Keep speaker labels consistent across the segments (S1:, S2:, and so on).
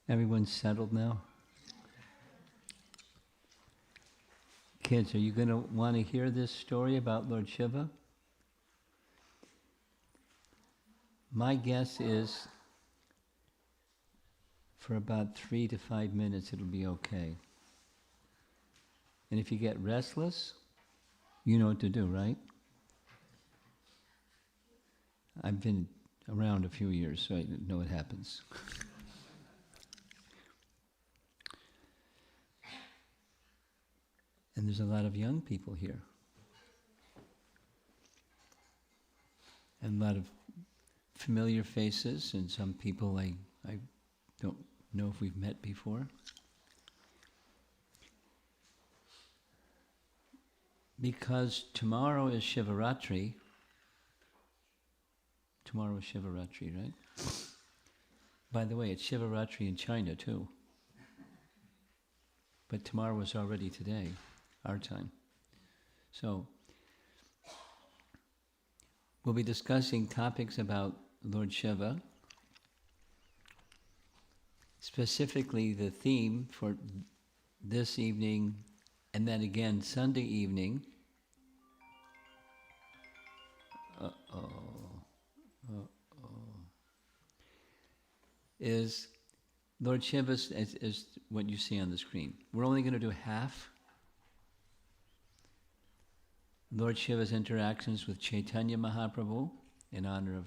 S1: Everyone's settled now? Kids, are you going to want to hear this story about Lord Shiva? My guess is for about 3 to 5 minutes it'll be okay. And if you get restless, you know what to do, right? I've been around a few years, so I know what happens. And there's a lot of young people here. And a lot of familiar faces, and some people I don't know if we've met before. Because tomorrow is Siva Ratri. Tomorrow is Siva Ratri, right? By the way, it's Siva Ratri in China too. But tomorrow is already today, our time. So, we'll be discussing topics about Lord Shiva. Specifically, the theme for this evening, and then again Sunday evening. Is Lord Shiva's, is what you see on the screen. We're only going to do half. Lord Shiva's interactions with Chaitanya Mahaprabhu in honor of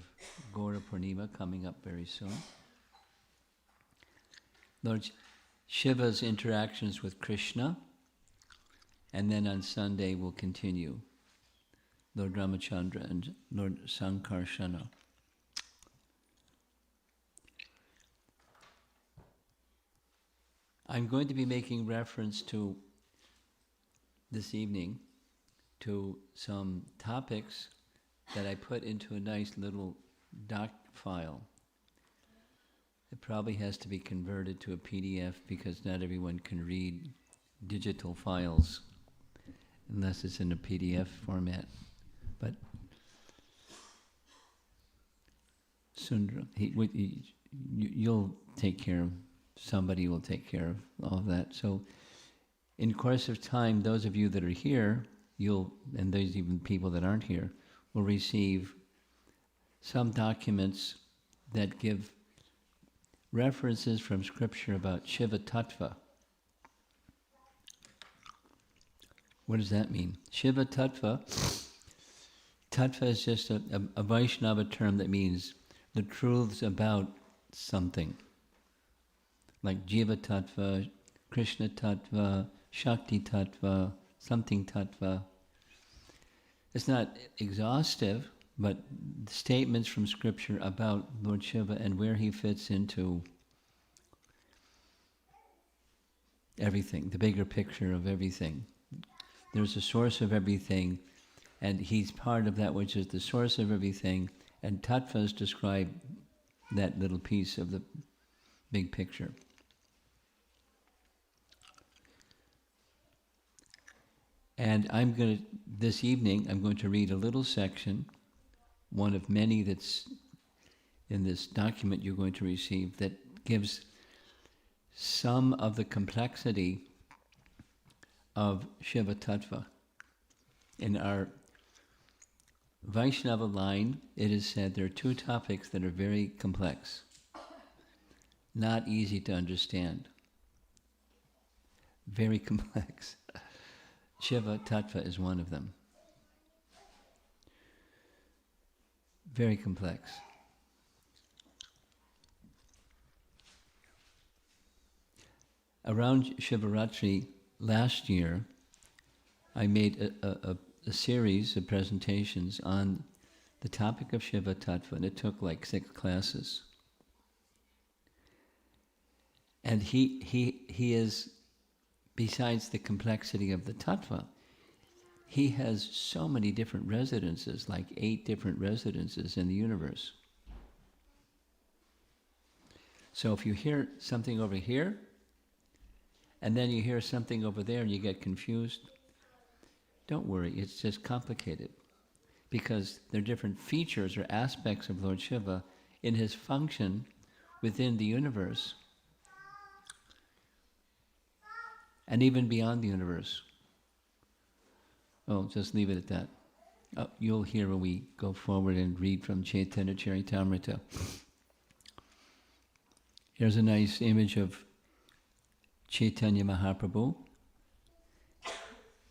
S1: Gaura Purnima coming up very soon. Lord Shiva's interactions with Krishna, and then on Sunday we'll continue Lord Ramachandra and Lord Sankarsana. I'm going to be making reference to this evening to some topics that I put into a nice little doc file. It probably has to be converted to a PDF because not everyone can read digital files unless it's in a PDF format. But Sundra, you'll take care of, somebody will take care of all of that. So in course of time, those of you that are here, and those even people that aren't here, will receive some documents that give references from scripture about Shiva tattva. What does that mean? Shiva tattva, tattva is just a Vaishnava term that means the truths about something. Like Jiva tattva, Krishna tattva, Shakti tattva, something tattva. It's not exhaustive, but statements from scripture about Lord Shiva and where he fits into everything, the bigger picture of everything. There's a source of everything, and he's part of that which is the source of everything, and tattvas describe that little piece of the big picture. And this evening, I'm going to read a little section, one of many that's in this document you're going to receive, that gives some of the complexity of Shiva tattva. In our Vaishnava line, it is said there are two topics that are very complex, not easy to understand. Very complex. Shiva tattva is one of them. Very complex. Around Siva Ratri last year, I made a series of presentations on the topic of Shiva tattva, and it took like 6 classes. And he is, besides the complexity of the tattva, he has so many different residences, like 8 different residences in the universe. So if you hear something over here, and then you hear something over there and you get confused, don't worry, it's just complicated. Because there are different features or aspects of Lord Shiva in his function within the universe and even beyond the universe. Oh, just leave it at that. You'll hear when we go forward and read from Chaitanya Charitamrita. Here's a nice image of Chaitanya Mahaprabhu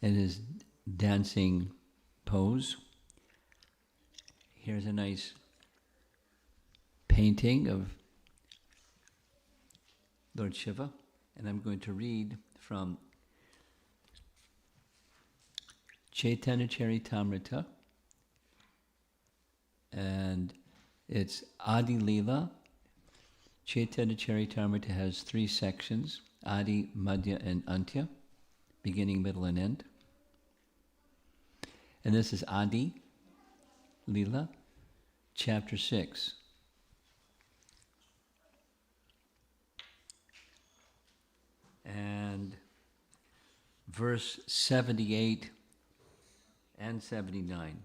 S1: in his dancing pose. Here's a nice painting of Lord Shiva, and I'm going to read from Chaitanya Charitamrita, and it's Adi Leela. Chaitanya Charitamrita has 3 sections, Adi, Madhya, and Antya, beginning, middle, and end. And this is Adi Leela, chapter 6. And verse 78 and 79.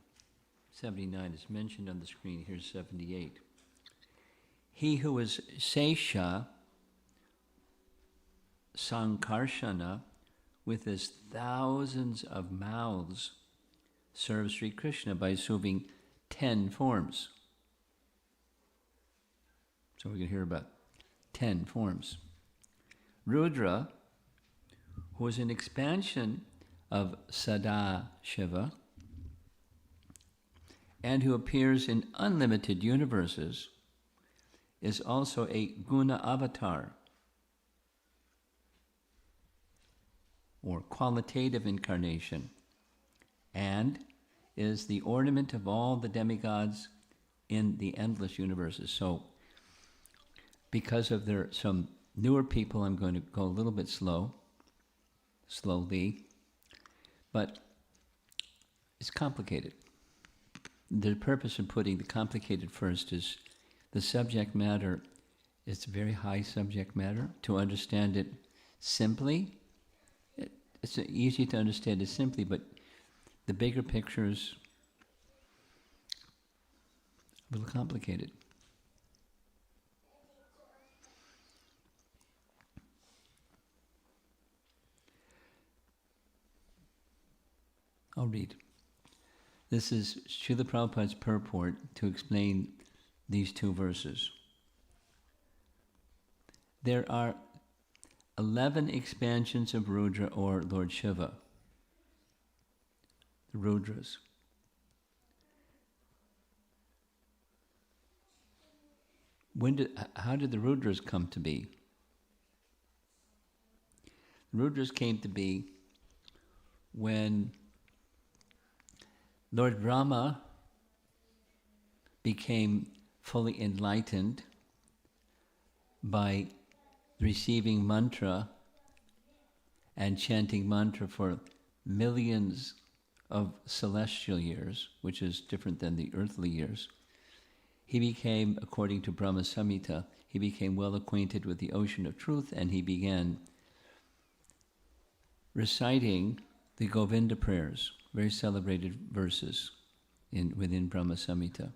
S1: 79 is mentioned on the screen. Here's 78. He who is Sesha Sankarshana with his thousands of mouths serves Sri Krishna by assuming 10 forms. So we can hear about 10 forms. Rudra, who is an expansion of Sada Shiva, and who appears in unlimited universes, is also a guna avatar, or qualitative incarnation, and is the ornament of all the demigods in the endless universes. So, because of some newer people, I'm going to go a little bit slowly, but it's complicated. The purpose of putting the complicated first is the subject matter. It's very high subject matter. To understand it simply, it's easy to understand it simply, but the bigger picture is a little complicated. I'll read. This is Srila Prabhupada's purport to explain these 2 verses. There are 11 expansions of Rudra or Lord Shiva, the Rudras. How did the Rudras come to be? The Rudras came to be when Lord Brahma became fully enlightened by receiving mantra and chanting mantra for millions of celestial years, which is different than the earthly years. He became, according to Brahma Samhita, he became well acquainted with the ocean of truth, and he began reciting the Govinda prayers, very celebrated verses within Brahma Samhita.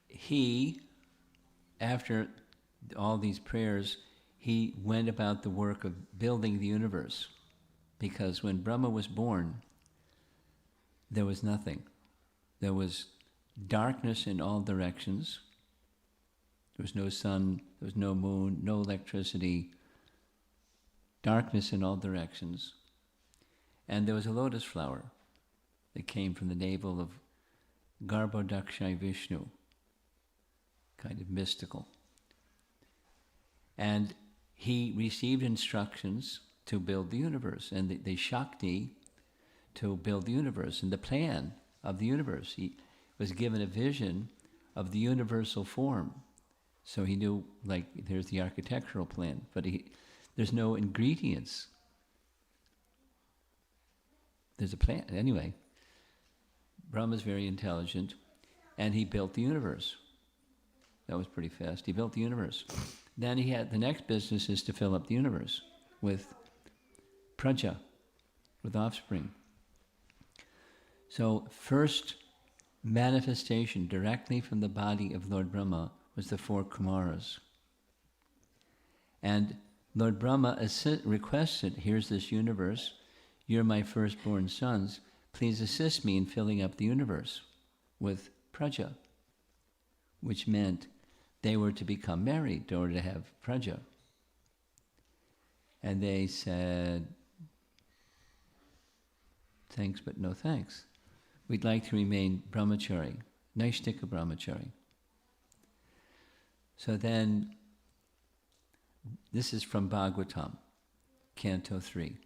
S1: He, after all these prayers, he went about the work of building the universe, because when Brahma was born, there was nothing. There was darkness in all directions. There was no sun, there was no moon, no electricity, darkness in all directions. And there was a lotus flower that came from the navel of Garbhodakshai Vishnu, kind of mystical. And he received instructions to build the universe, and the Shakti to build the universe, and the plan of the universe. He was given a vision of the universal form. So he knew, like, there's the architectural plan, but there's no ingredients. There's a plan. Anyway, Brahma's very intelligent, and he built the universe. That was pretty fast. He built the universe. Then he had, the next business is to fill up the universe with praja, with offspring. So first manifestation directly from the body of Lord Brahma was the 4 Kumaras. And Lord Brahma requested, here's this universe, you're my firstborn sons, please assist me in filling up the universe with praja, which meant they were to become married in order to have praja. And they said, thanks but no thanks. We'd like to remain brahmachari, naishtika brahmachari. So then, this is from Bhagavatam, Canto 3.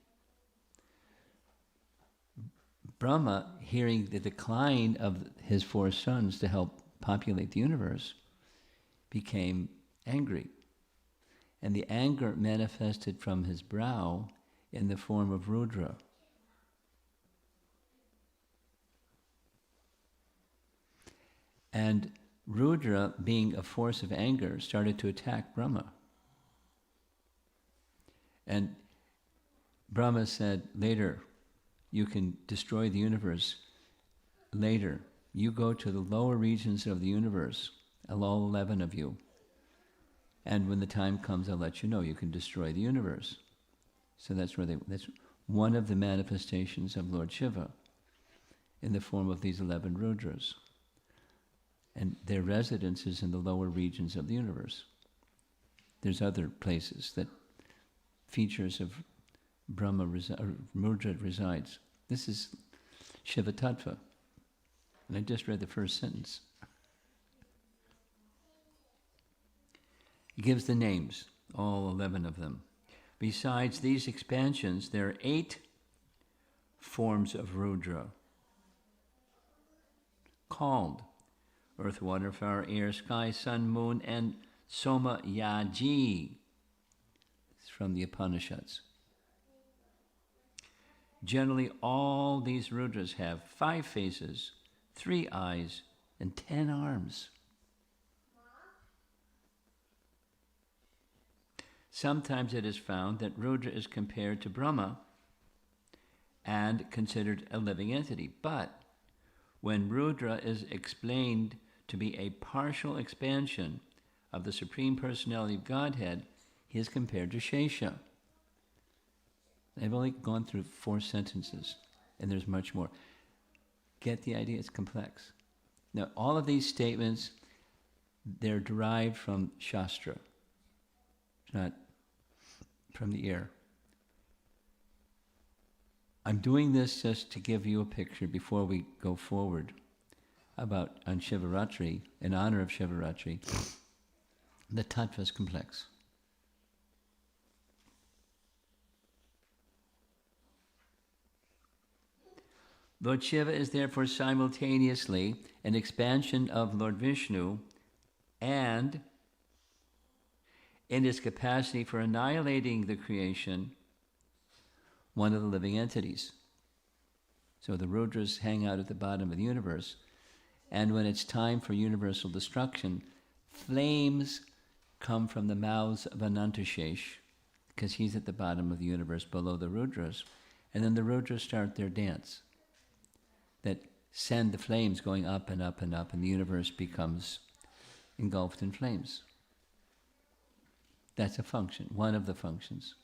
S1: Brahma, hearing the decline of his 4 sons to help populate the universe, became angry. And the anger manifested from his brow in the form of Rudra. And Rudra, being a force of anger, started to attack Brahma. And Brahma said, later, you can destroy the universe. Later, you go to the lower regions of the universe, all 11 of you. And when the time comes, I'll let you know, you can destroy the universe. So that's one of the manifestations of Lord Shiva in the form of these 11 Rudras. And their residence is in the lower regions of the universe. There's other places that features of Brahma Rudra resides. This is Shiva tattva. And I just read the first sentence. He gives the names, all 11 of them. Besides these expansions, there are 8 forms of Rudra called earth, water, fire, air, sky, sun, moon, and Soma Yaji. It's from the Upanishads. Generally, all these Rudras have 5 faces, 3 eyes, and 10 arms. Sometimes it is found that Rudra is compared to Brahma and considered a living entity. But when Rudra is explained to be a partial expansion of the Supreme Personality of Godhead, he is compared to Shesha. I've only gone through 4 sentences, and there's much more. Get the idea? It's complex. Now, all of these statements, they're derived from Shastra. It's not from the air. I'm doing this just to give you a picture before we go forward about on Siva Ratri, in honor of Siva Ratri. The tattva is complex. Lord Shiva is therefore simultaneously an expansion of Lord Vishnu and, in his capacity for annihilating the creation, one of the living entities. So the Rudras hang out at the bottom of the universe, and when it's time for universal destruction, flames come from the mouths of Anantashesh, because he's at the bottom of the universe below the Rudras, and then the Rudras start their dance that send the flames going up and up and up, and the universe becomes engulfed in flames. That's a function, one of the functions.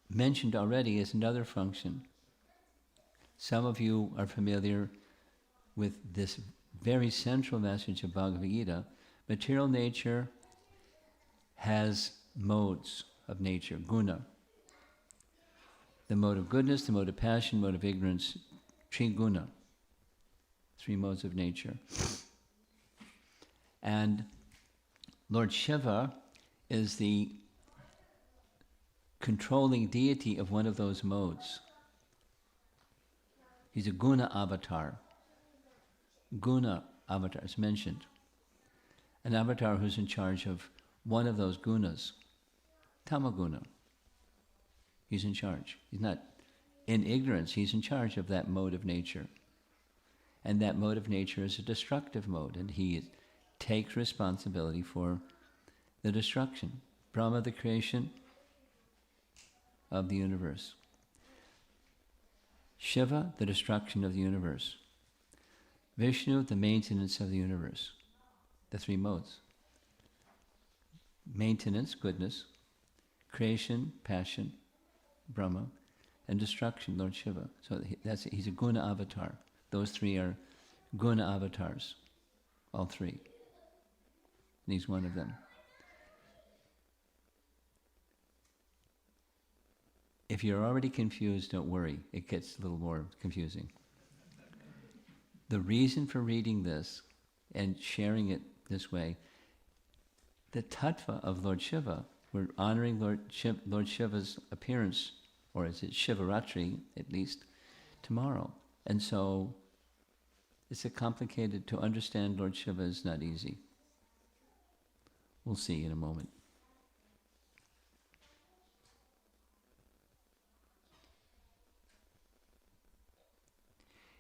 S1: Mentioned already is another function. Some of you are familiar with this very central message of Bhagavad Gita. Material nature has modes of nature, guna. The mode of goodness, the mode of passion, mode of ignorance, triguna. 3 modes of nature. And Lord Shiva is the controlling deity of one of those modes. He's a guna avatar. Guna avatar is mentioned. An avatar who's in charge of one of those gunas. Tamaguna. He's in charge. He's not in ignorance. He's in charge of that mode of nature. And that mode of nature is a destructive mode, and he takes responsibility for the destruction. Brahma, the creation of the universe. Shiva, the destruction of the universe. Vishnu, the maintenance of the universe. The 3 modes. maintenance, goodness, creation, passion, Brahma, and destruction, Lord Shiva. So he's a guna avatar. Those three are guna avatars, all three. And he's one of them. If you're already confused, don't worry. It gets a little more confusing. The reason for reading this and sharing it this way, the tattva of Lord Shiva, we're honoring Lord Shiva's appearance, or is it Siva Ratri, at least, tomorrow. And so it's complicated. To understand Lord Shiva is not easy. We'll see in a moment.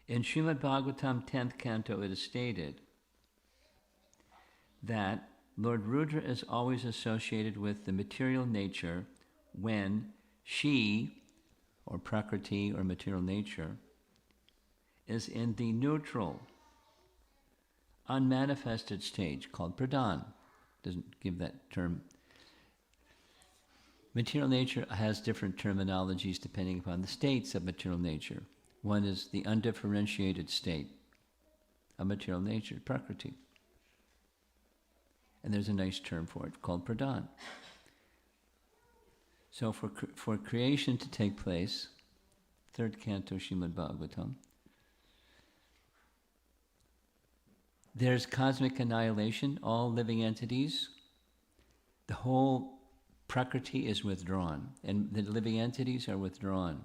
S1: In Srimad Bhagavatam 10th canto it is stated that Lord Rudra is always associated with the material nature when she, or Prakriti, or material nature, is in the neutral, unmanifested stage called pradhan. Doesn't give that term. Material nature has different terminologies depending upon the states of material nature. One is the undifferentiated state of material nature, Prakriti. And there's a nice term for it called pradhan. So for creation to take place, third canto Srimad Bhagavatam, there's cosmic annihilation, all living entities. The whole Prakriti is withdrawn, and the living entities are withdrawn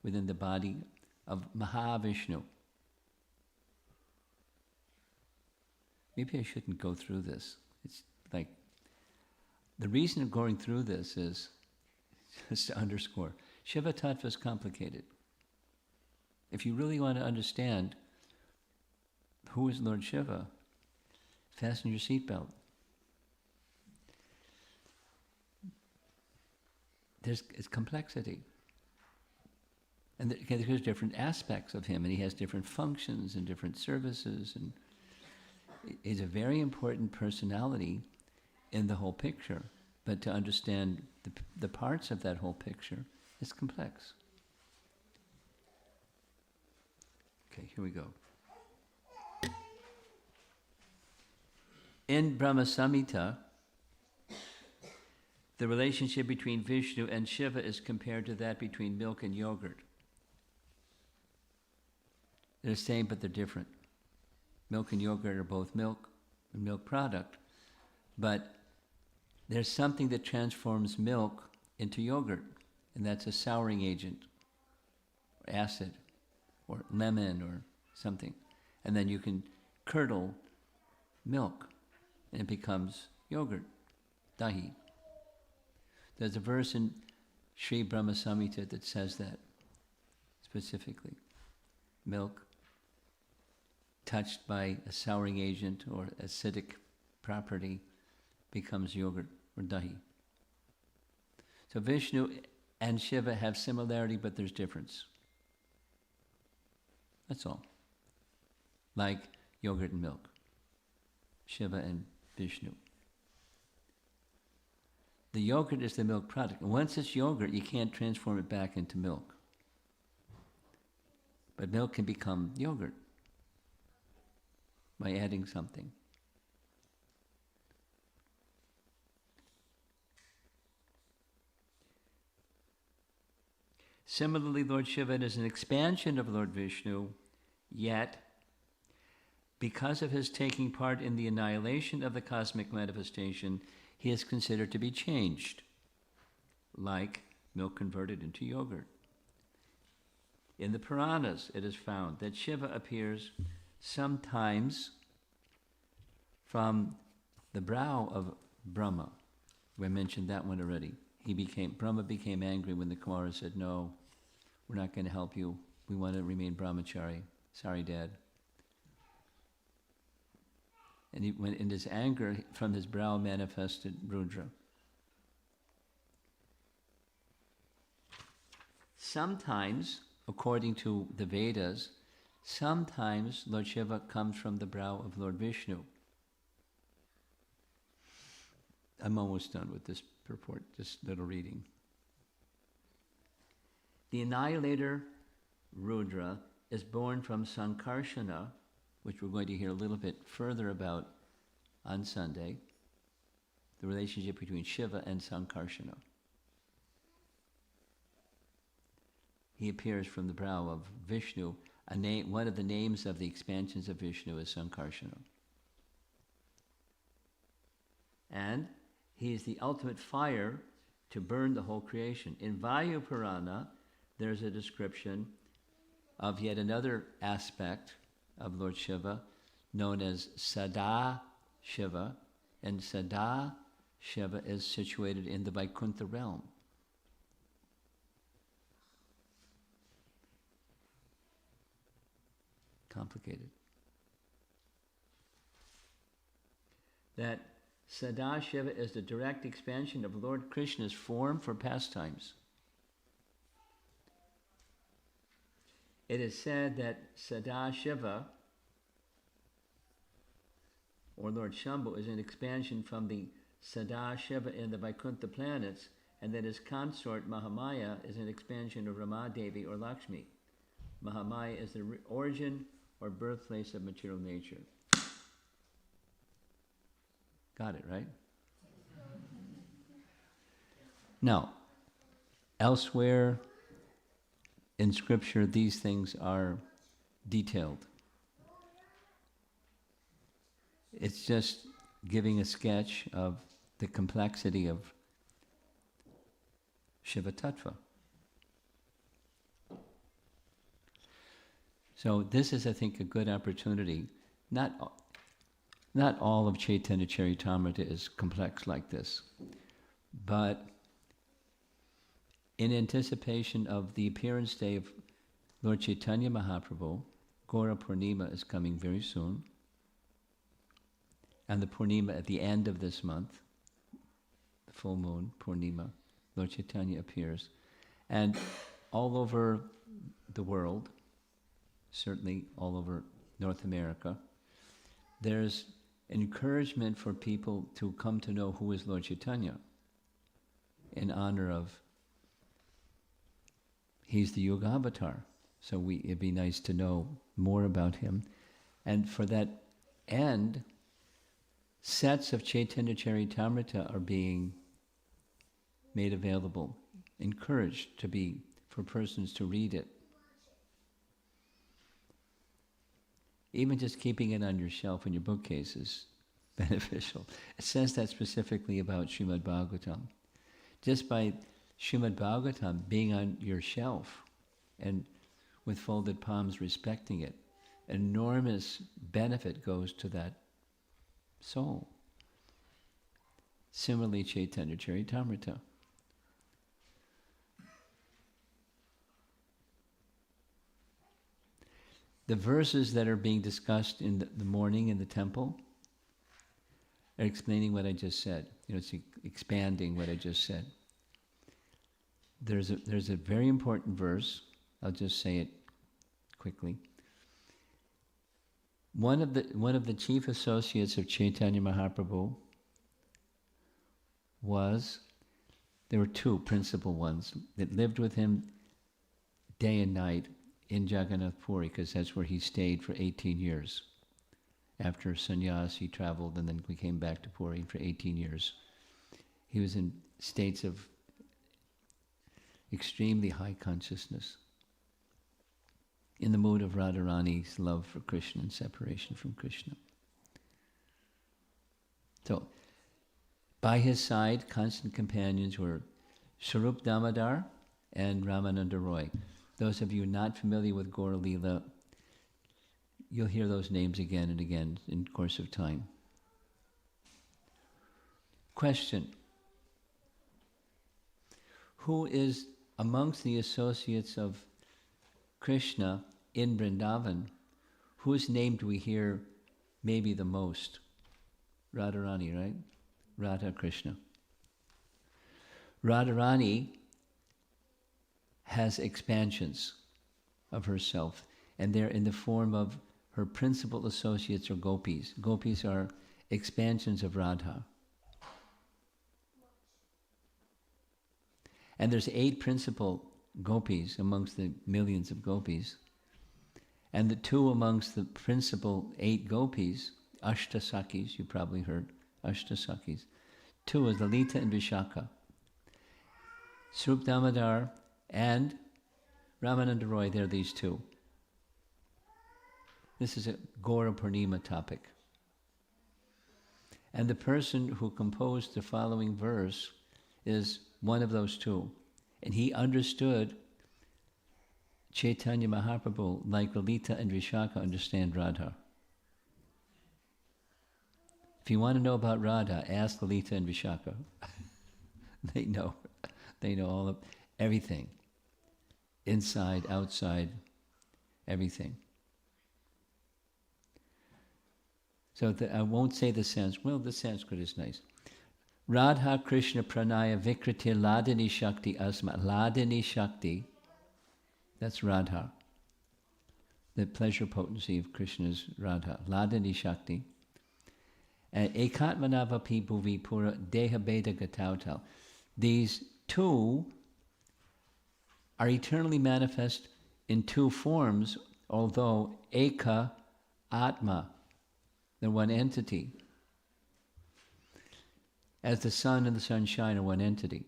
S1: within the body of Mahavishnu. Maybe I shouldn't go through this. It's like, the reason of going through this is just to underscore, Shiva Tattva is complicated. If you really want to understand who is Lord Shiva, fasten your seatbelt. There's complexity. And there's different aspects of him, and he has different functions and different services, and he's a very important personality in the whole picture. But to understand the parts of that whole picture is complex. Okay, here we go. In Brahma Samhita, the relationship between Vishnu and Shiva is compared to that between milk and yogurt. They're the same, but they're different. Milk and yogurt are both milk, a milk product, but there's something that transforms milk into yogurt, and that's a souring agent, or acid, or lemon, or something. And then you can curdle milk, and it becomes yogurt, dahi. There's a verse in Sri Brahma Samhita that says that specifically. Milk touched by a souring agent or acidic property becomes yogurt or dahi. So Vishnu and Shiva have similarity, but there's difference. That's all. Like yogurt and milk. Shiva and Vishnu. The yogurt is the milk product. And once it's yogurt, you can't transform it back into milk. But milk can become yogurt by adding something. Similarly, Lord Shiva is an expansion of Lord Vishnu, yet because of his taking part in the annihilation of the cosmic manifestation, he is considered to be changed, like milk converted into yogurt. In the Puranas, it is found that Shiva appears sometimes from the brow of Brahma. We mentioned that one already. Brahma became angry when the Kumara said, "No, we're not going to help you. We want to remain brahmachari. Sorry, Dad." And in his anger, from his brow manifested Rudra. Sometimes, according to the Vedas, sometimes Lord Shiva comes from the brow of Lord Vishnu. I'm almost done with this purport, this little reading. The annihilator Rudra is born from Sankarshana, which we're going to hear a little bit further about on Sunday, the relationship between Shiva and Sankarshana. He appears from the brow of Vishnu. One of the names of the expansions of Vishnu is Sankarshana. And he is the ultimate fire to burn the whole creation. In Vayu Purana, there's a description of yet another aspect of Lord Shiva known as Sada Shiva, and Sada Shiva is situated in the Vaikuntha realm. Complicated. That Sadashiva is the direct expansion of Lord Krishna's form for pastimes. It is said that Sadashiva, or Lord Shambhu, is an expansion from the Sadashiva in the Vaikuntha planets, and that his consort Mahamaya is an expansion of Ramadevi or Lakshmi. Mahamaya is the origin or birthplace of material nature. Got it, right? Now, elsewhere in Scripture, these things are detailed. It's just giving a sketch of the complexity of Shiva Tattva. So this is, I think, a good opportunity. Not all of Chaitanya Charitamrita is complex like this, but in anticipation of the appearance day of Lord Chaitanya Mahaprabhu, Gaura Purnima is coming very soon, and the Purnima at the end of this month, the full moon, Purnima, Lord Chaitanya appears. And all over the world, certainly all over North America, there's encouragement for people to come to know who is Lord Chaitanya in honor of, he's the Yuga avatar. So it'd be nice to know more about him. And for that end, sets of Chaitanya Charitamrita are being made available, encouraged for persons to read it. Even just keeping it on your shelf in your bookcase is beneficial. It says that specifically about Srimad Bhagavatam. Just by Srimad Bhagavatam being on your shelf and with folded palms respecting it, enormous benefit goes to that soul. Similarly, Chaitanya Charitamrita. The verses that are being discussed in the morning in the temple are explaining what I just said. It's expanding what I just said. There's a very important verse. I'll just say it quickly. One of the chief associates of Chaitanya Mahaprabhu there were two principal ones that lived with him day and night in Jagannath Puri, because that's where he stayed for 18 years. After sannyas, he traveled and then we came back to Puri for 18 years. He was in states of extremely high consciousness, in the mood of Radharani's love for Krishna and separation from Krishna. So, by his side, constant companions were Swarup Damodar and Ramananda Roy. Those of you not familiar with Gaura Leela, you'll hear those names again and again in the course of time. Question: who is amongst the associates of Krishna in Vrindavan, whose name do we hear maybe the most? Radharani, right? Radha Krishna. Radharani has expansions of herself, and they're in the form of her principal associates or gopis. Gopis are expansions of Radha. And there's 8 principal gopis amongst the millions of gopis. And the 2 amongst the principal 8 gopis, Ashtasakis, you probably heard, Ashtasakis. 2 is Lalita and Vishaka. Swarup Damodar and Ramananda Roy, they're these 2. This is a Gaura Purnima topic. And the person who composed the following verse is one of those 2. And he understood Chaitanya Mahaprabhu like Lalita and Vishaka understand Radha. If you want to know about Radha, ask Lalita and Vishaka. They know all of everything. Inside, outside, everything. So I won't say the Sanskrit. Well, the Sanskrit is nice. Radha Krishna Pranaya Vikriti Ladini Shakti Asma. Ladini Shakti, that's Radha. The pleasure potency of Krishna's Radha. Ladini Shakti. And Ekatmanavapi Bhuvi Pura Deha Beda Gatautal. These 2 are eternally manifest in 2 forms, although Eka Atma, they're one entity. As the sun and the sunshine are one entity.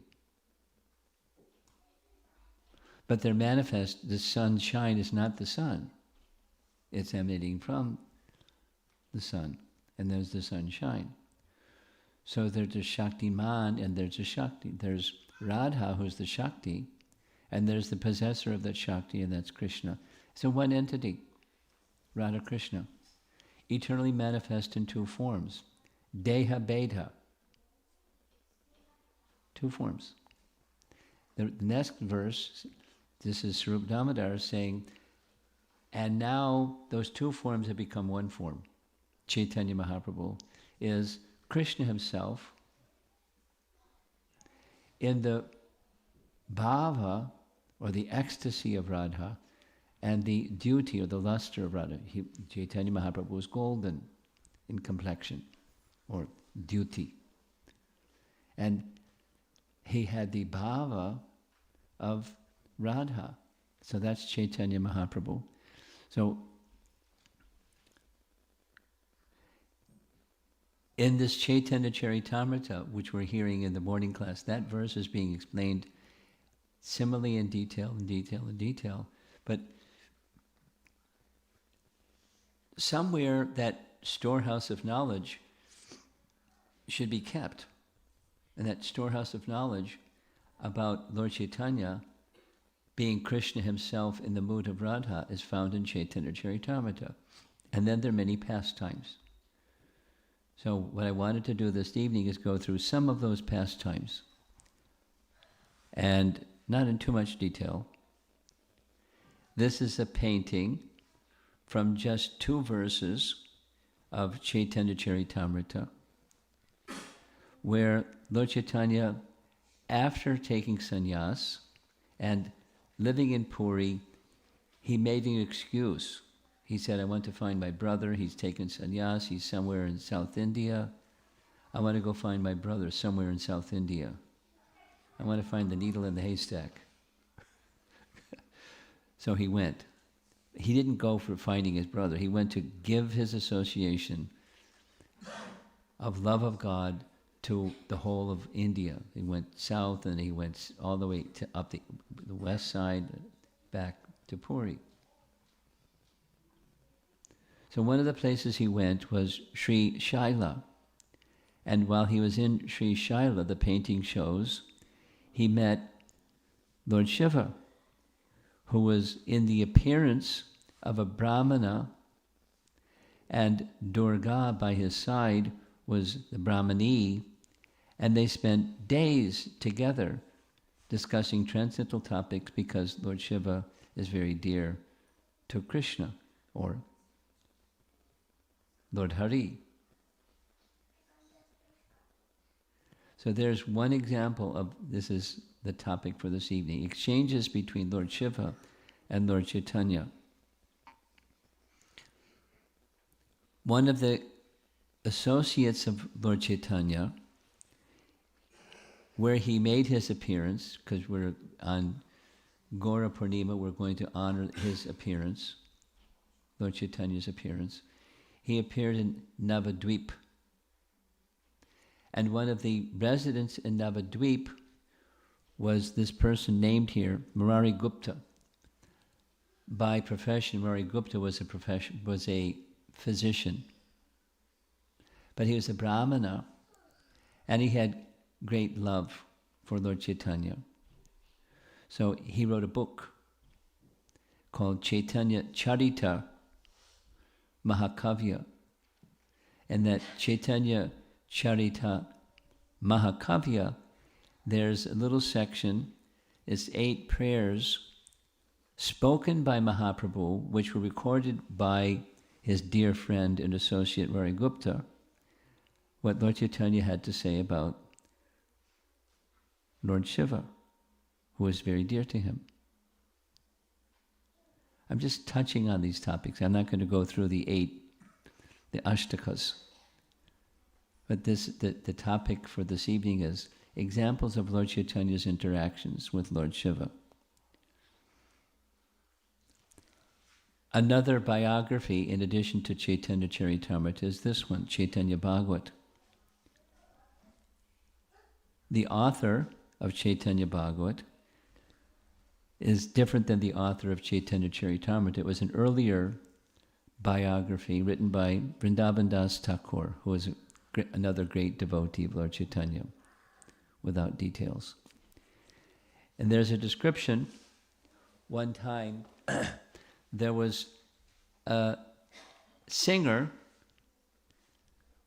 S1: But they're manifest, the sunshine is not the sun. It's emanating from the sun. And there's the sunshine. So there's a Shaktiman and there's a Shakti. There's Radha, who's the Shakti, and there's the possessor of that Shakti, and that's Krishna. So one entity, Radha Krishna, eternally manifest in 2 forms. Deha Beda. 2 forms. The next verse, this is Swarup Damodar saying, and now those 2 forms have become 1 form. Chaitanya Mahaprabhu is Krishna himself in the bhava, or the ecstasy of Radha, and the duty or the luster of Radha. Chaitanya Mahaprabhu was golden in complexion, or duty. And he had the bhava of Radha. So that's Chaitanya Mahaprabhu. So in this Chaitanya Charitamrita, which we're hearing in the morning class, that verse is being explained similarly in detail, but somewhere that storehouse of knowledge should be kept. And that storehouse of knowledge about Lord Chaitanya being Krishna himself in the mood of Radha is found in Chaitanya Charitamrita. And then there are many pastimes. So what I wanted to do this evening is go through some of those pastimes. And not in too much detail. This is a painting from just 2 verses of Chaitanya Charitamrita, where Lord Chaitanya, after taking sannyas and living in Puri, he made an excuse. He said, I want to find my brother. He's taken sannyas. He's somewhere in South India. I want to go find my brother somewhere in South India. I want to find the needle in the haystack. So he went. He didn't go for finding his brother. He went to give his association of love of God to the whole of India. He went south and he went all the way to up the west side, back to Puri. So one of the places he went was Sri Shaila. And while he was in Sri Shaila, the painting shows, he met Lord Shiva, who was in the appearance of a Brahmana, and Durga by his side was the Brahmani, and they spent days together discussing transcendental topics because Lord Shiva is very dear to Krishna, or Lord Hari. So there's one example of, this is the topic for this evening, exchanges between Lord Shiva and Lord Chaitanya. One of the associates of Lord Chaitanya where he made his appearance, because we're on Gaura Purnima, we're going to honor his appearance, Lord Chaitanya's appearance. He appeared in Navadvip. And one of the residents in Navadvip was this person named here, Murari Gupta. By profession, Murari Gupta was a physician. But he was a Brahmana, and he had great love for Lord Chaitanya. So he wrote a book called Chaitanya Charita Mahakavya. And that Chaitanya Charita Mahakavya, there's a little section, it's 8 prayers spoken by Mahaprabhu, which were recorded by his dear friend and associate Murari Gupta, what Lord Chaitanya had to say about Lord Shiva, who was very dear to him. I'm just touching on these topics. I'm not going to go through the Ashtakas. But the topic for this evening is examples of Lord Chaitanya's interactions with Lord Shiva. Another biography, in addition to Chaitanya Charitamrita, is this one, Chaitanya Bhagavat. The author of Chaitanya Bhagavat is different than the author of Chaitanya Charitamrita. It was an earlier biography written by Vrindavan Das Thakur, who was another great devotee of Lord Chaitanya, without details. And there's a description, one time there was a singer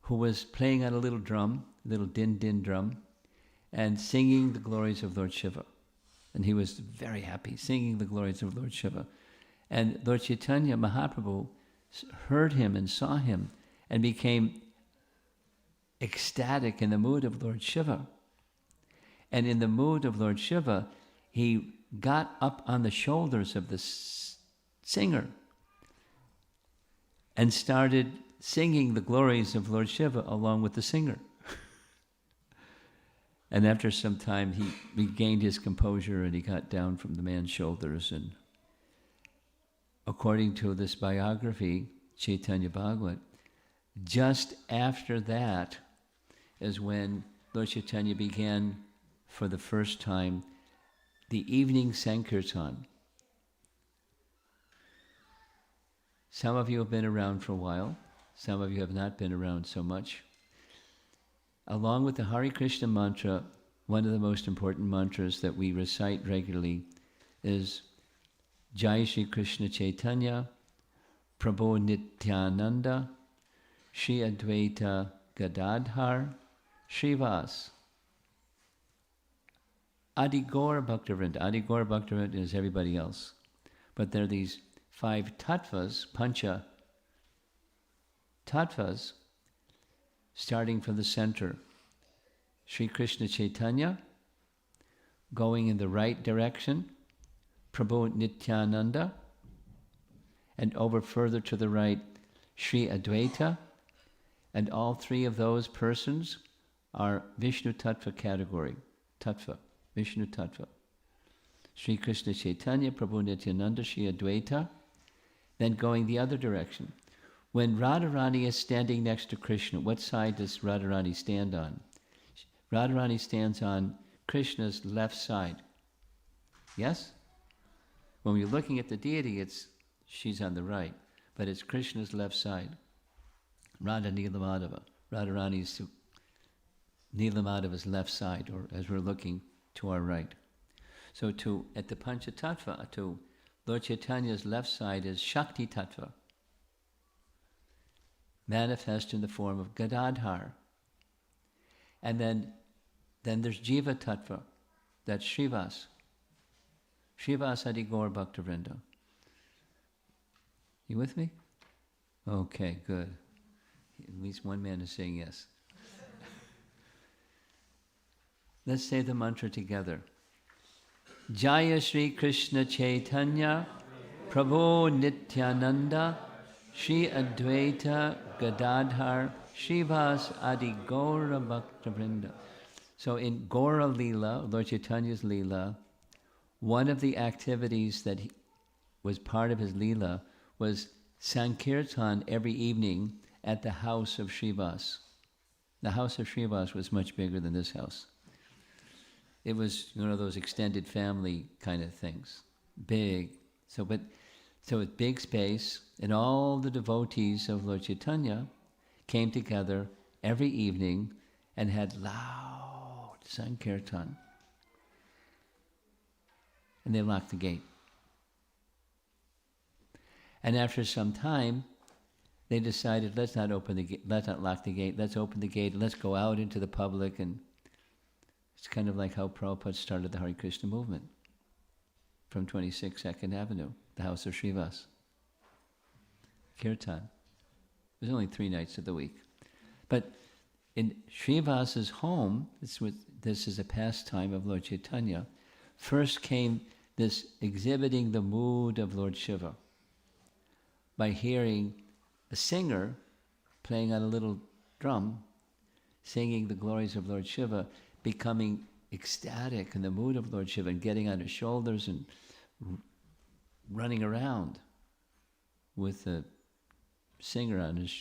S1: who was playing on a little drum, little din-din drum, and singing the glories of Lord Shiva. And he was very happy, singing the glories of Lord Shiva. And Lord Chaitanya Mahaprabhu heard him and saw him and became ecstatic in the mood of Lord Shiva. And in the mood of Lord Shiva, he got up on the shoulders of the singer and started singing the glories of Lord Shiva along with the singer. And after some time, he regained his composure and he got down from the man's shoulders. And according to this biography, Chaitanya Bhagavat, just after that is when Lord Chaitanya began for the first time the evening Sankirtan. Some of you have been around for a while. Some of you have not been around so much. Along with the Hare Krishna mantra, one of the most important mantras that we recite regularly is Jai Shri Krishna Chaitanya, Prabhu Nityananda, Shri Advaita Gadadhar, Srivas. Adi Gaur Bhaktivinoda. Adi Gaur Bhaktivinoda is everybody else. But there are these 5 tattvas, pancha tattvas, starting from the center. Sri Krishna Chaitanya, going in the right direction, Prabhu Nityananda, and over further to the right, Sri Advaita, and all 3 of those persons are Vishnu Tattva category, Tattva, Vishnu Tattva. Sri Krishna Chaitanya, Prabhu Nityananda, Sri Advaita, then going the other direction. When Radharani is standing next to Krishna, what side does Radharani stand on? Radharani stands on Krishna's left side. Yes? When we're looking at the deity, she's on the right, but it's Krishna's left side. Radha Nilamadava. Radharani's Nilamadava's left side, or as we're looking to our right. So at the Panchatattva, to Lord Chaitanya's left side is Shakti Tattva, manifest in the form of Gadadhar. And then there's Jiva Tattva, that's Srivas. Srivas Adi Gaur Bhaktivinoda. You with me? Okay, good. At least one man is saying yes. Let's say the mantra together. Jaya Shri Krishna Chaitanya, Prabhu Nityananda, Shri Advaita Gadadhar, Srivas Adi Gaura Bhaktivinoda. So in Gora Lila, Lord Chaitanya's Lila, one of the activities that was part of his Lila was Sankirtan every evening at the house of Srivas. The house of Srivas was much bigger than this house. It was one of those extended family kind of things. Big. So it's big space, and all the devotees of Lord Chaitanya came together every evening and had loud Sankirtan. And they locked the gate. And after some time, they decided, let's not open the gate, let's not lock the gate, let's open the gate, and let's go out into the public. And it's kind of like how Prabhupada started the Hare Krishna movement from 26 2nd Avenue, the house of Srivas. Kirtan. It was only 3 nights of the week. But in Srivas's home, this is a pastime of Lord Chaitanya, first came this exhibiting the mood of Lord Shiva by hearing a singer playing on a little drum, singing the glories of Lord Shiva, becoming ecstatic in the mood of Lord Shiva and getting on his shoulders and running around with the singer on his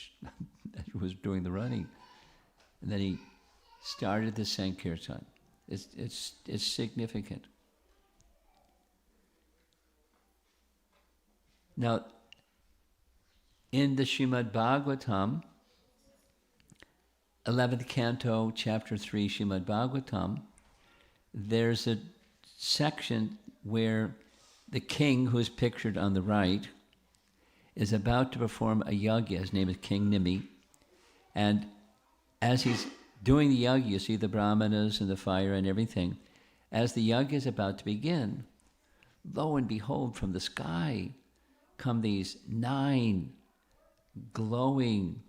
S1: that was doing the running. And then he started the Sankirtan. It's significant. Now, in the Srimad Bhagavatam, 11th canto, chapter 3, Srimad Bhagavatam, there's a section where the king, who is pictured on the right, is about to perform a yagya. His name is King Nimi. And as he's doing the yagya, you see the brahmanas and the fire and everything. As the yagya is about to begin, lo and behold, from the sky come these 9 glowing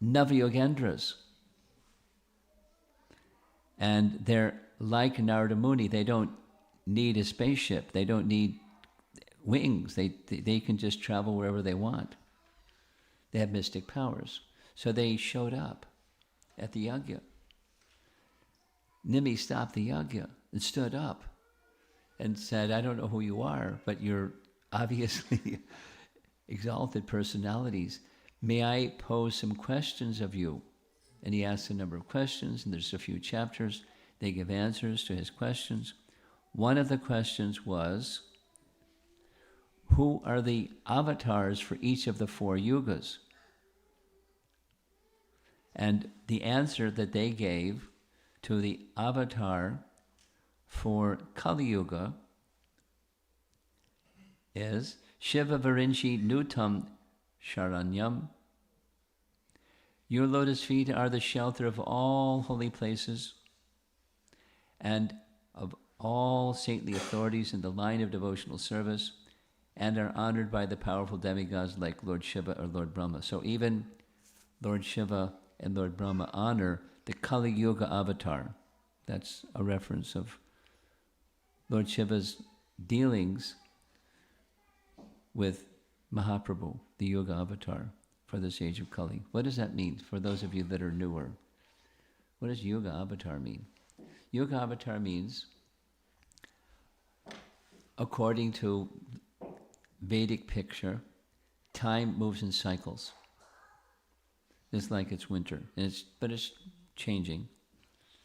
S1: Navayogendras. And they're like Narada Muni. They don't need a spaceship. They don't need wings. They can just travel wherever they want. They have mystic powers. So they showed up at the yagya. Nimi stopped the yagya and stood up and said, I don't know who you are, but you're obviously exalted personalities. May I pose some questions of you? And he asks a number of questions, and there's a few chapters. They give answers to his questions. One of the questions was, who are the avatars for each of the 4 yugas? And the answer that they gave to the avatar for Kali Yuga is Shiva Varinchi Nutam Sharanyam. Your lotus feet are the shelter of all holy places and of all saintly authorities in the line of devotional service, and are honored by the powerful demigods like Lord Shiva or Lord Brahma. So even Lord Shiva and Lord Brahma honor the Kali Yuga avatar. That's a reference of Lord Shiva's dealings with Mahaprabhu, the Yuga avatar, for this age of Kali. What does that mean for those of you that are newer? What does Yuga avatar mean? Yuga avatar means, according to Vedic picture, time moves in cycles. It's like it's winter, but it's changing.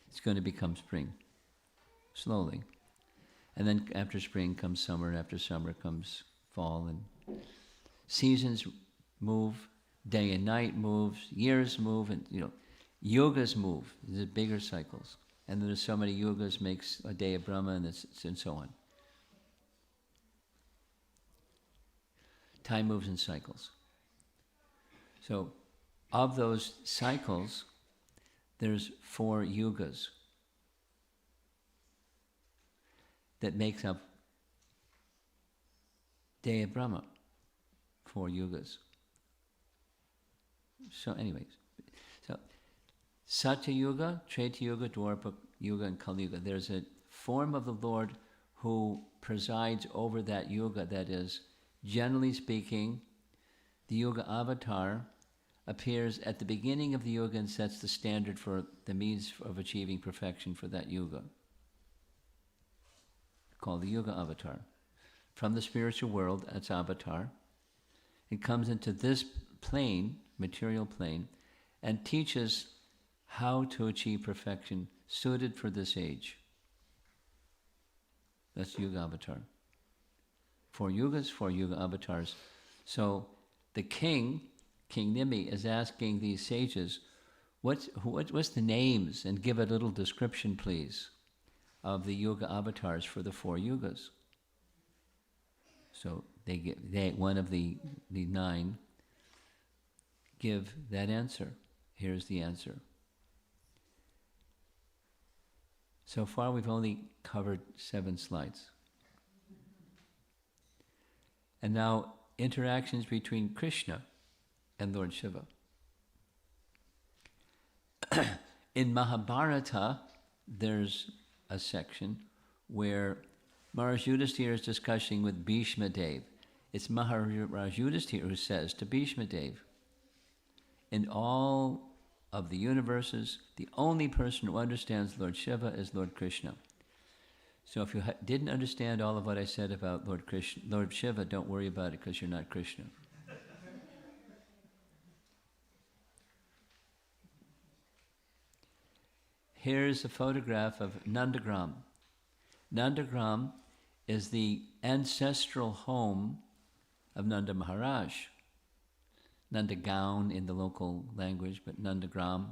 S1: It's going to become spring, slowly. And then after spring comes summer, and after summer comes fall, and seasons move, day and night moves, years move, and yugas move. There's bigger cycles. And then there's so many yugas makes a day of Brahma, and so on. Time moves in cycles. So, of those cycles, there's 4 yugas that makes up day of Brahma. 4 yugas. So, anyways, Satya Yuga, Treta Yuga, Dwapara Yuga, and Kali Yuga. There's a form of the Lord who presides over that yuga, that is, generally speaking, the Yuga avatar appears at the beginning of the yuga and sets the standard for the means of achieving perfection for that yuga, called the Yuga avatar. From the spiritual world, that's avatar. It comes into this plane, material plane, and teaches how to achieve perfection suited for this age. That's Yuga avatar. 4 yugas, 4 Yuga avatars. So the king, King Nimi, is asking these sages, what's the names, and give a little description, please, of the Yuga avatars for the 4 yugas. So one of the 9 give that answer. Here's the answer. So far we've only covered 7 slides. And now interactions between Krishna and Lord Shiva. In Mahabharata, there's a section where Maharaj Yudhisthira is discussing with Bhishma Dev. It's Maharaj Yudhisthira who says to Bhishma Dev, in all of the universes, the only person who understands Lord Shiva is Lord Krishna. So if you didn't understand all of what I said about Lord Shiva, don't worry about it because you're not Krishna. Here's a photograph of Nandagram. Nandagram is the ancestral home of Nanda Maharaj. Nandagaon in the local language, but Nandagram.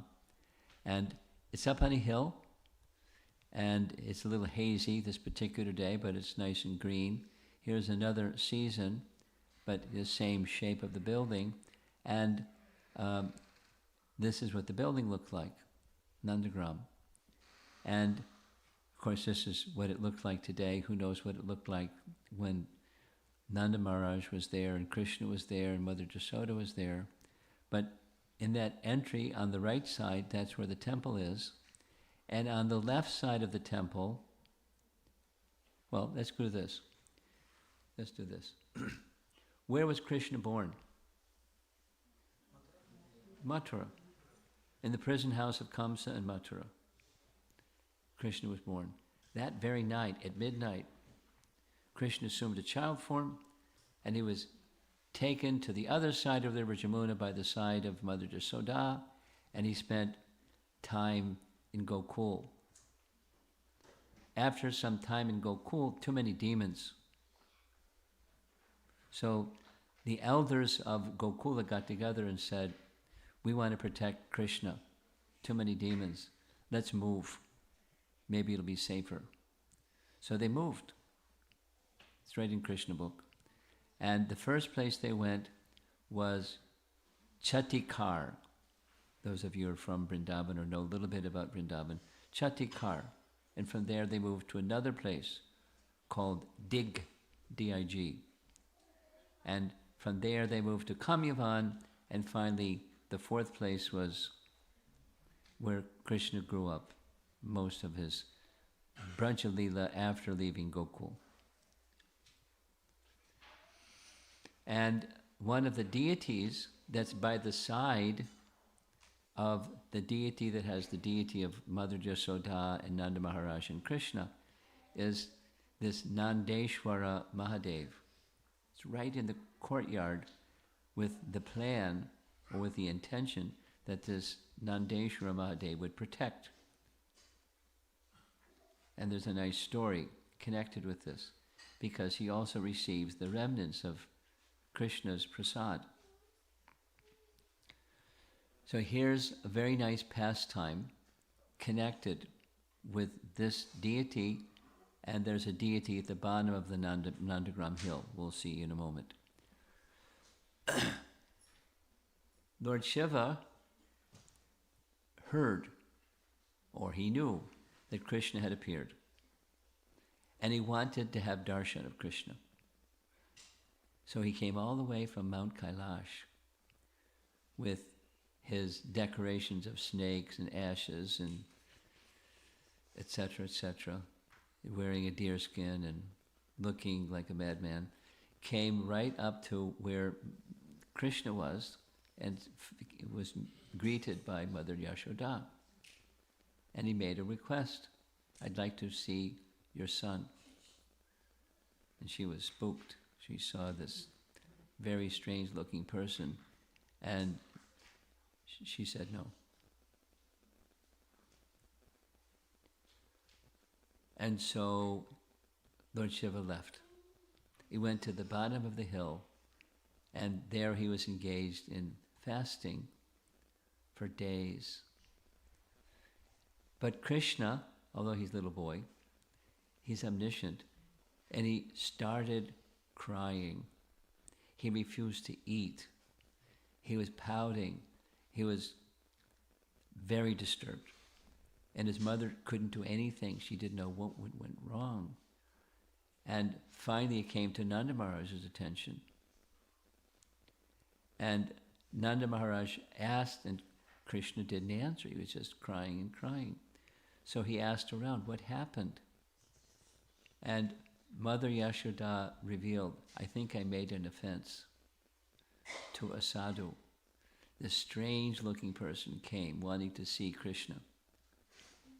S1: And it's up on a hill, and it's a little hazy this particular day, but it's nice and green. Here's another season, but the same shape of the building. And this is what the building looked like, Nandagram. And of course, this is what it looked like today. Who knows what it looked like when Nanda Maharaj was there and Krishna was there and Mother Jasoda was there. But in that entry on the right side, that's where the temple is. And on the left side of the temple, well, let's do this. Let's do this. Where was Krishna born? Mathura. In the prison house of Kamsa in Mathura. Krishna was born. That very night, at midnight, Krishna assumed a child form, and he was taken to the other side of the river Jamuna by the side of Mother Jasoda, and he spent time in Gokul. After some time in Gokul, too many demons. So the elders of Gokula got together and said, we want to protect Krishna. Too many demons. Let's move. Maybe it'll be safer. So they moved. It's right in Krishna book. And the first place they went was Chatikar. Those of you who are from Vrindavan or know a little bit about Vrindavan. Chatikar. And from there they moved to another place called Dig, D-I-G. And from there they moved to Kamyavan, and finally the 4th place was where Krishna grew up, most of his Braja Leela after leaving Gokul. And one of the deities that's by the side of the deity that has the deity of Mother Jasoda and Nanda Maharaj and Krishna is this Nandeshwara Mahadev. It's right in the courtyard with the plan or with the intention that this Nandeshwara Mahadev would protect. And there's a nice story connected with this, because he also receives the remnants of Krishna's prasad. So here's a very nice pastime connected with this deity, and there's a deity at the bottom of the Nandagram hill. We'll see in a moment. Lord Shiva heard, or he knew, that Krishna had appeared. And he wanted to have darshan of Krishna. So he came all the way from Mount Kailash with his decorations of snakes and ashes and etc., wearing a deer skin and looking like a madman, came right up to where Krishna was, and was greeted by Mother Yashoda. And he made a request. I'd like to see your son. And she was spooked. She saw this very strange looking person, and she said no. And so Lord Shiva left. He went to the bottom of the hill, and there he was engaged in fasting for days. But Krishna, although he's a little boy, he's omniscient, and he started crying. He refused to eat. He was pouting. He was very disturbed. And his mother couldn't do anything. She didn't know what went wrong. And finally it came to Nanda Maharaj's attention. And Nanda Maharaj asked, and Krishna didn't answer. He was just crying and crying. So he asked around, what happened? And Mother Yashoda revealed, I think I made an offense to a sadhu. This strange looking person came wanting to see Krishna.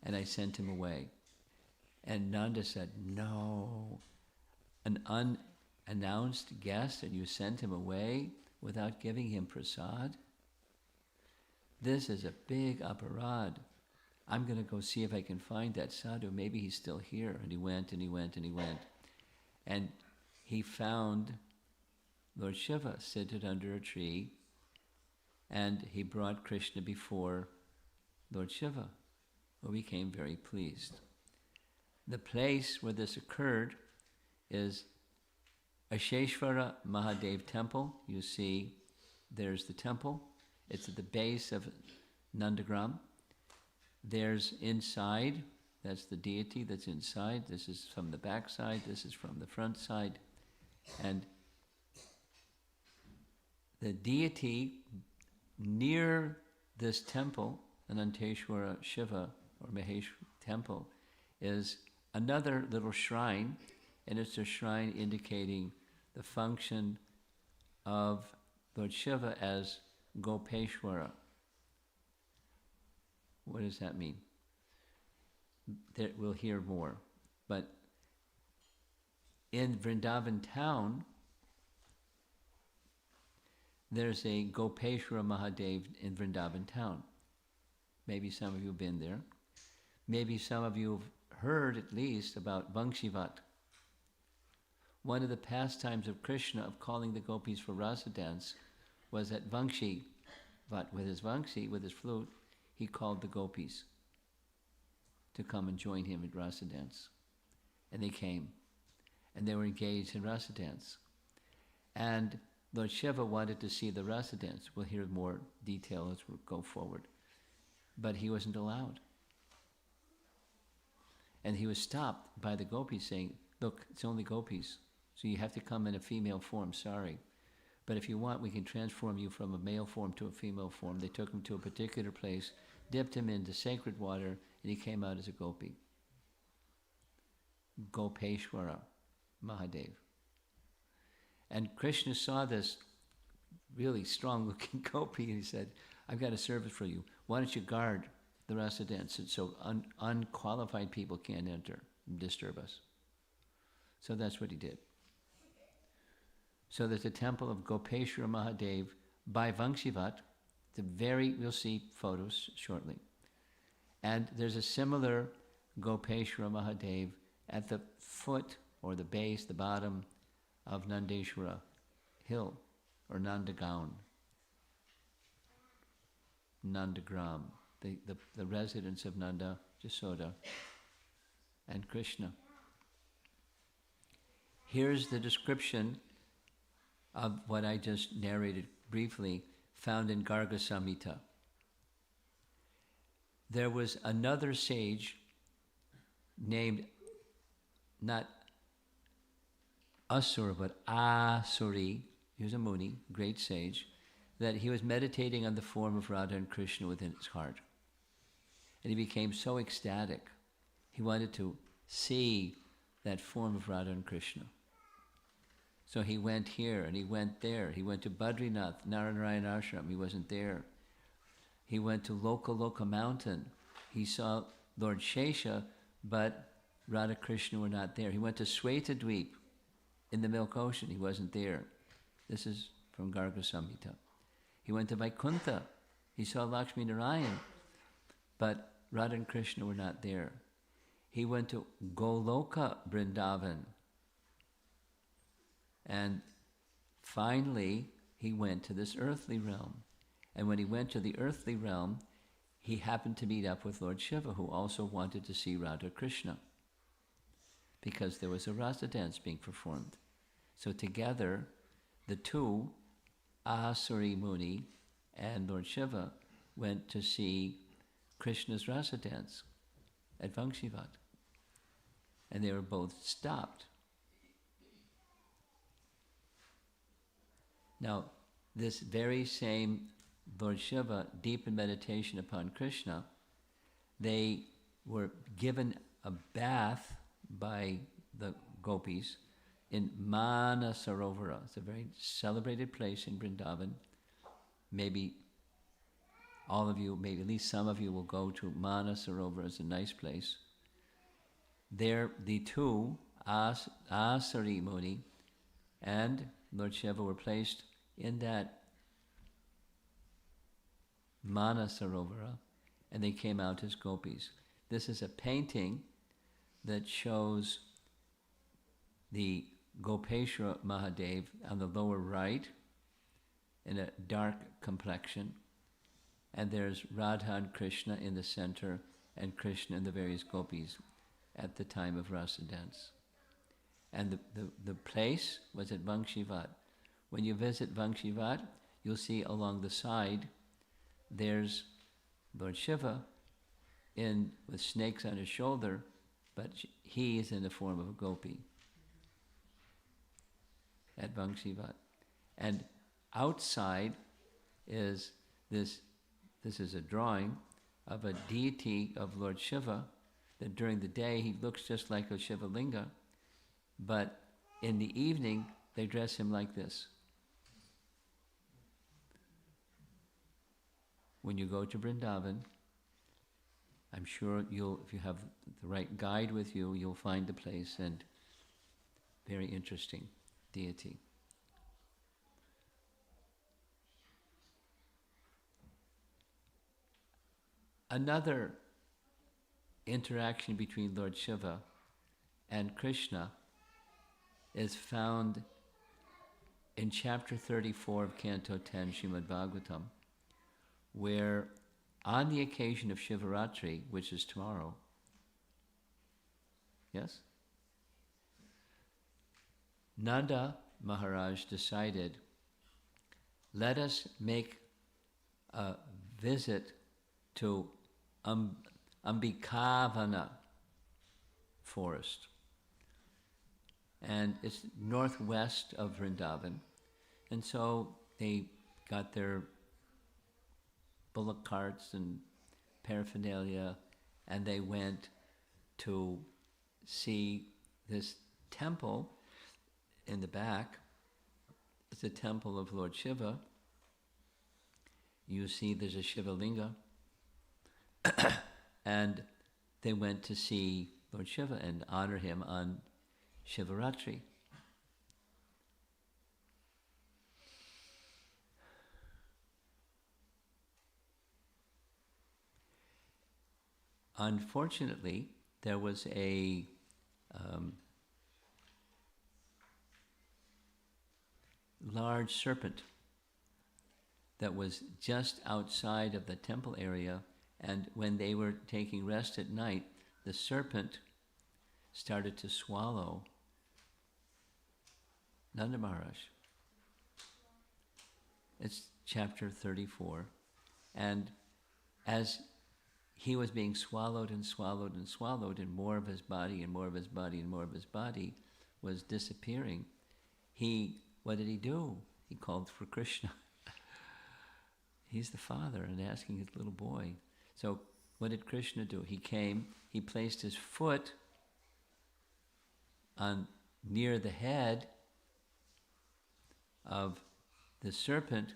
S1: And I sent him away. And Nanda said, no, an unannounced guest and you sent him away without giving him prasad? This is a big aparad. I'm going to go see if I can find that sadhu. Maybe he's still here. And he went and he went and he went. And he found Lord Shiva seated under a tree, and he brought Krishna before Lord Shiva, who became very pleased. The place where this occurred is Asheshwara Mahadev Temple. You see, there's the temple. It's at the base of Nandagram. There's inside, that's the deity that's inside. This is from the back side, this is from the front side. And the deity near this temple, Ananteshwara Shiva or Mahesh temple, is another little shrine, and it's a shrine indicating the function of Lord Shiva as Gopeshwara. What does that mean? We'll hear more. But in Vrindavan town, there's a Gopeshwara Mahadev in Vrindavan town. Maybe some of you have been there. Maybe some of you have heard at least about Vangshivat. One of the pastimes of Krishna of calling the gopis for rasa dance was at Vangshivat. With his Vangshi, with his flute, he called the gopis to come and join him at rasa dance. And they came. And they were engaged in rasa dance. And Lord Shiva wanted to see the rasa dance. We'll hear more detail as we go forward. But he wasn't allowed. And he was stopped by the gopis saying, look, it's only gopis, so you have to come in a female form, sorry. But if you want, we can transform you from a male form to a female form. They took him to a particular place, dipped him into sacred water, and he came out as a gopi. Gopeshwara Mahadev. And Krishna saw this really strong-looking gopi, and he said, I've got a service for you. Why don't you guard the rasa dance so unqualified people can't enter and disturb us? So that's what he did. So there's a temple of Gopeshwara Mahadev by Vangshivat. We'll see photos shortly. And there's a similar Gopeshwara Mahadev at the foot or the base, the bottom of Nandeshwara hill or Nandagram, the residence of Nanda, Jasoda, and Krishna. Here's the description of what I just narrated briefly, found in Garga Samhita. There was another sage named not Asura, but Asuri. He was a Muni, great sage, that he was meditating on the form of Radha and Krishna within his heart. And he became so ecstatic. He wanted to see that form of Radha and Krishna. So he went here and he went there. He went to Badrinath, Narayana Ashram. He wasn't there. He went to Loka Loka mountain. He saw Lord Shesha, but Radha Krishna were not there. He went to Sweta Dweep in the Milk Ocean. He wasn't there. This is from Garga Samhita. He went to Vaikuntha. He saw Lakshmi Narayan, but Radha and Krishna were not there. He went to Goloka Vrindavan. And finally, he went to this earthly realm. And when he went to the earthly realm, he happened to meet up with Lord Shiva, who also wanted to see Radha Krishna, because there was a rasa dance being performed. So together, the two, Ahasuri Muni and Lord Shiva, went to see Krishna's rasa dance at Vangshivat. And they were both stopped. Now, this very same Lord Shiva, deep in meditation upon Krishna, they were given a bath by the gopis in Manasarovara. It's a very celebrated place in Vrindavan. Maybe all of you, maybe at least some of you will go to Manasarovara. It's a nice place. There, the two, Asari Muni and Lord Shiva, were placed in that Manasarovara, and they came out as gopis. This is a painting that shows the Gopeshwara Mahadev on the lower right in a dark complexion, and there's Radha and Krishna in the center, and Krishna and the various gopis at the time of rasa dance. And the place was at Vangshivat. When you visit Vangshivat, you'll see along the side there's Lord Shiva with snakes on his shoulder, but he is in the form of a gopi at Vangshivat. And outside is this is a drawing of a deity of Lord Shiva, that during the day he looks just like a Shiva Linga, but in the evening they dress him like this. When you go to Vrindavan, I'm sure if you have the right guide with you, you'll find the place, and very interesting deity. Another interaction between Lord Shiva and Krishna is found in chapter 34 of Canto 10, Srimad Bhagavatam, where on the occasion of Siva Ratri, which is tomorrow, yes? Nanda Maharaj decided, let us make a visit to Ambikavana forest. And it's northwest of Vrindavan. And so they got their bullock carts and paraphernalia, and they went to see this temple in the back. It's a temple of Lord Shiva. You see there's a Shiva Linga. And they went to see Lord Shiva and honor him on Siva Ratri. Unfortunately, there was a large serpent that was just outside of the temple area, and when they were taking rest at night, the serpent started to swallow Nanda Maharaj. It's chapter 34. And as he was being swallowed and swallowed and swallowed, and more of his body and more of his body and more of his body was disappearing, what did he do? He called for Krishna. He's the father and asking his little boy. So what did Krishna do? He came, he placed his foot near the head of the serpent,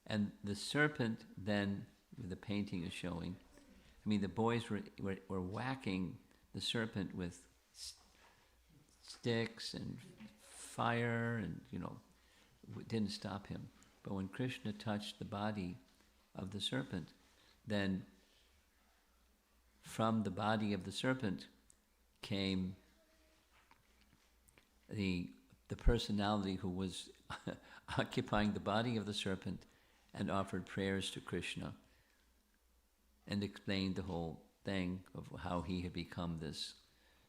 S1: and the serpent then, the painting is showing, I mean, the boys were whacking the serpent with sticks and fire, and, it didn't stop him. But when Krishna touched the body of the serpent, then from the body of the serpent came the personality who was occupying the body of the serpent and offered prayers to Krishna and explained the whole thing of how he had become this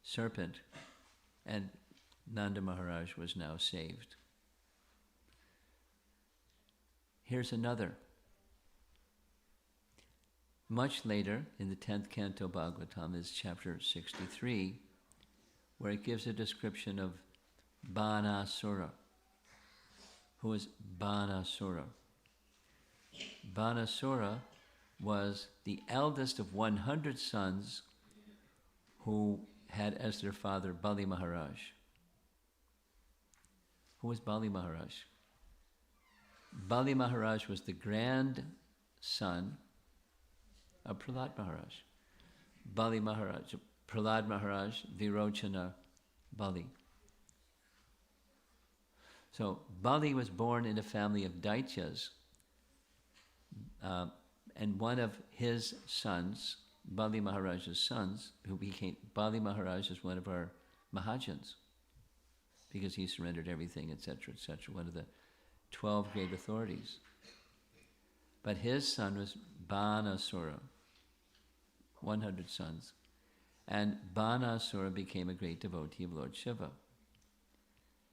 S1: serpent. And Nanda Maharaj was now saved. Here's another. Much later, in the 10th canto Bhagavatam, is chapter 63, where it gives a description of Banasura. Who is Banasura? Banasura was the eldest of 100 sons who had as their father Bali Maharaj. Who was Bali Maharaj? Bali Maharaj was the grandson of Prahlad Maharaj. Bali Maharaj, Prahlad Maharaj, Virochana Bali. So Bali was born in a family of Daityas, and one of his sons, Bali Maharaj's sons, who became, Bali Maharaj is one of our Mahajans, because he surrendered everything, etc., etc., one of the 12 great authorities. But his son was Banasura, 100 sons. And Banasura became a great devotee of Lord Shiva.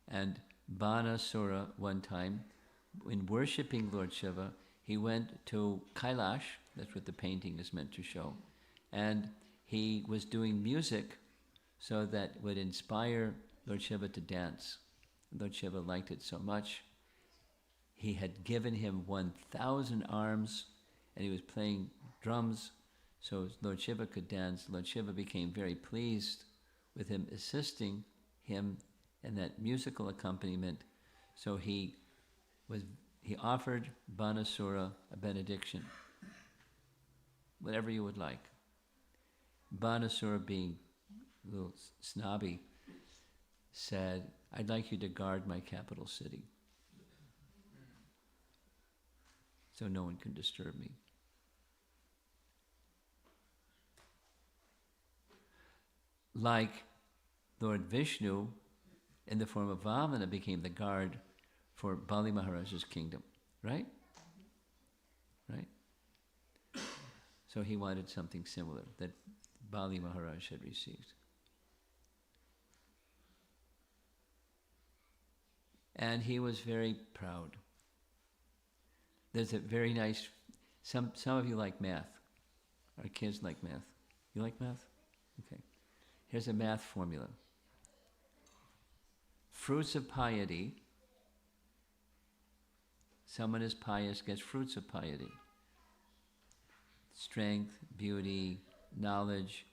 S1: And Banasura, one time, in worshipping Lord Shiva, he went to Kailash, that's what the painting is meant to show, and he was doing music so that would inspire Lord Shiva to dance. Lord Shiva liked it so much. He had given him 1,000 arms, and he was playing drums, so Lord Shiva could dance. Lord Shiva became very pleased with him assisting him in that musical accompaniment. So he offered Banasura a benediction, whatever you would like. Banasura, being a little snobby, said, "I'd like you to guard my capital city, so no one can disturb me." Like Lord Vishnu, in the form of Vamana, became the guard for Bali Maharaj's kingdom, right? Right? So he wanted something similar that Bali Maharaj had received. And he was very proud. There's a very nice, some of you like math. Our kids like math. You like math? Okay. Here's a math formula. Fruits of piety. Someone is pious gets fruits of piety. Strength, beauty, knowledge,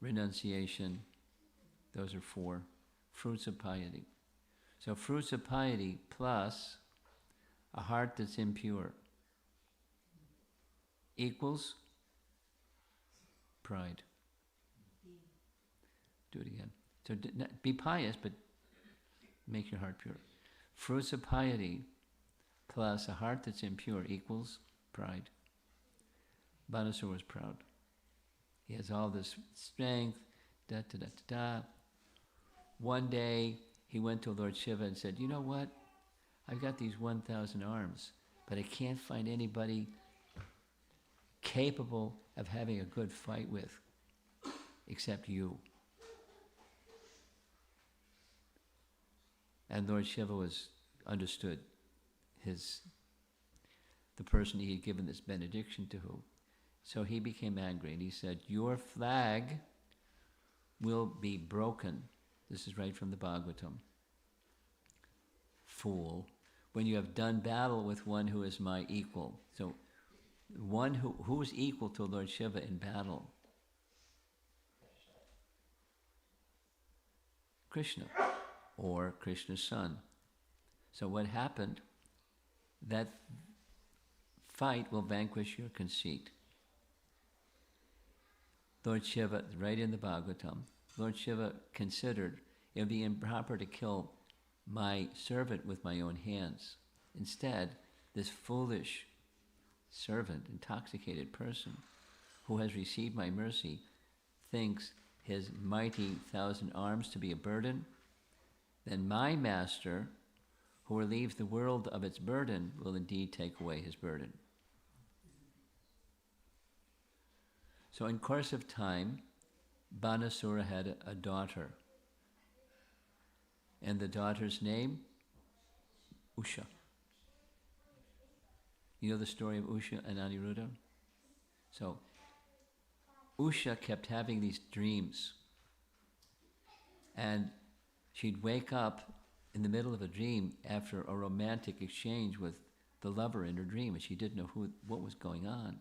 S1: renunciation. Those are 4 fruits of piety. So fruits of piety plus a heart that's impure equals pride. Do it again. So be pious, but make your heart pure. Fruits of piety plus a heart that's impure equals pride. Banasura was proud. He has all this strength, da-da-da-da-da. One day, he went to Lord Shiva and said, "You know what? I've got these 1,000 arms, but I can't find anybody capable of having a good fight with except you." And Lord Shiva understood the person he had given this benediction to who. So he became angry and he said, "Your flag will be broken." This is right from the Bhagavatam. "Fool, when you have done battle with one who is my equal." So one who is equal to Lord Shiva in battle? Krishna, or Krishna's son. So what happened? that fight will vanquish your conceit. Lord Shiva, right in the Bhagavatam, Lord Shiva considered it would be improper to kill my servant with my own hands. Instead, this foolish servant, intoxicated person, who has received my mercy, thinks his mighty 1,000 arms to be a burden, then my master, who relieves the world of its burden, will indeed take away his burden. So in course of time, Banasura had a daughter. And the daughter's name? Usha. You know the story of Usha and Aniruddha? So, Usha kept having these dreams. And she'd wake up in the middle of a dream after a romantic exchange with the lover in her dream, and she didn't know what was going on.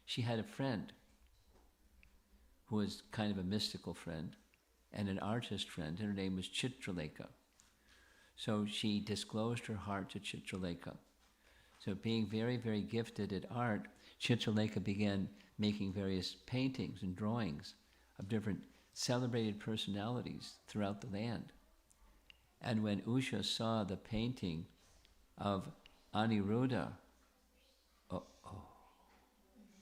S1: She had a friend who was kind of a mystical friend and an artist friend, and her name was Chitralekha. So she disclosed her heart to Chitralekha. So being very, very gifted at art, Chitralekha began making various paintings and drawings of different celebrated personalities throughout the land. And when Usha saw the painting of Aniruddha,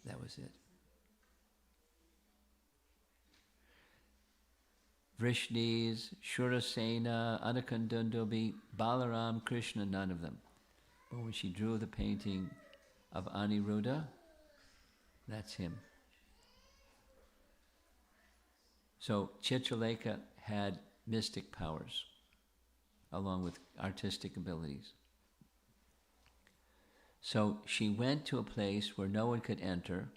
S1: that was it. Vrishnis, Shurasena, Anakandundobi, Balaram, Krishna, none of them. But when she drew the painting of Aniruddha, that's him. So Chitralekha had mystic powers, along with artistic abilities. So she went to a place where no one could enter.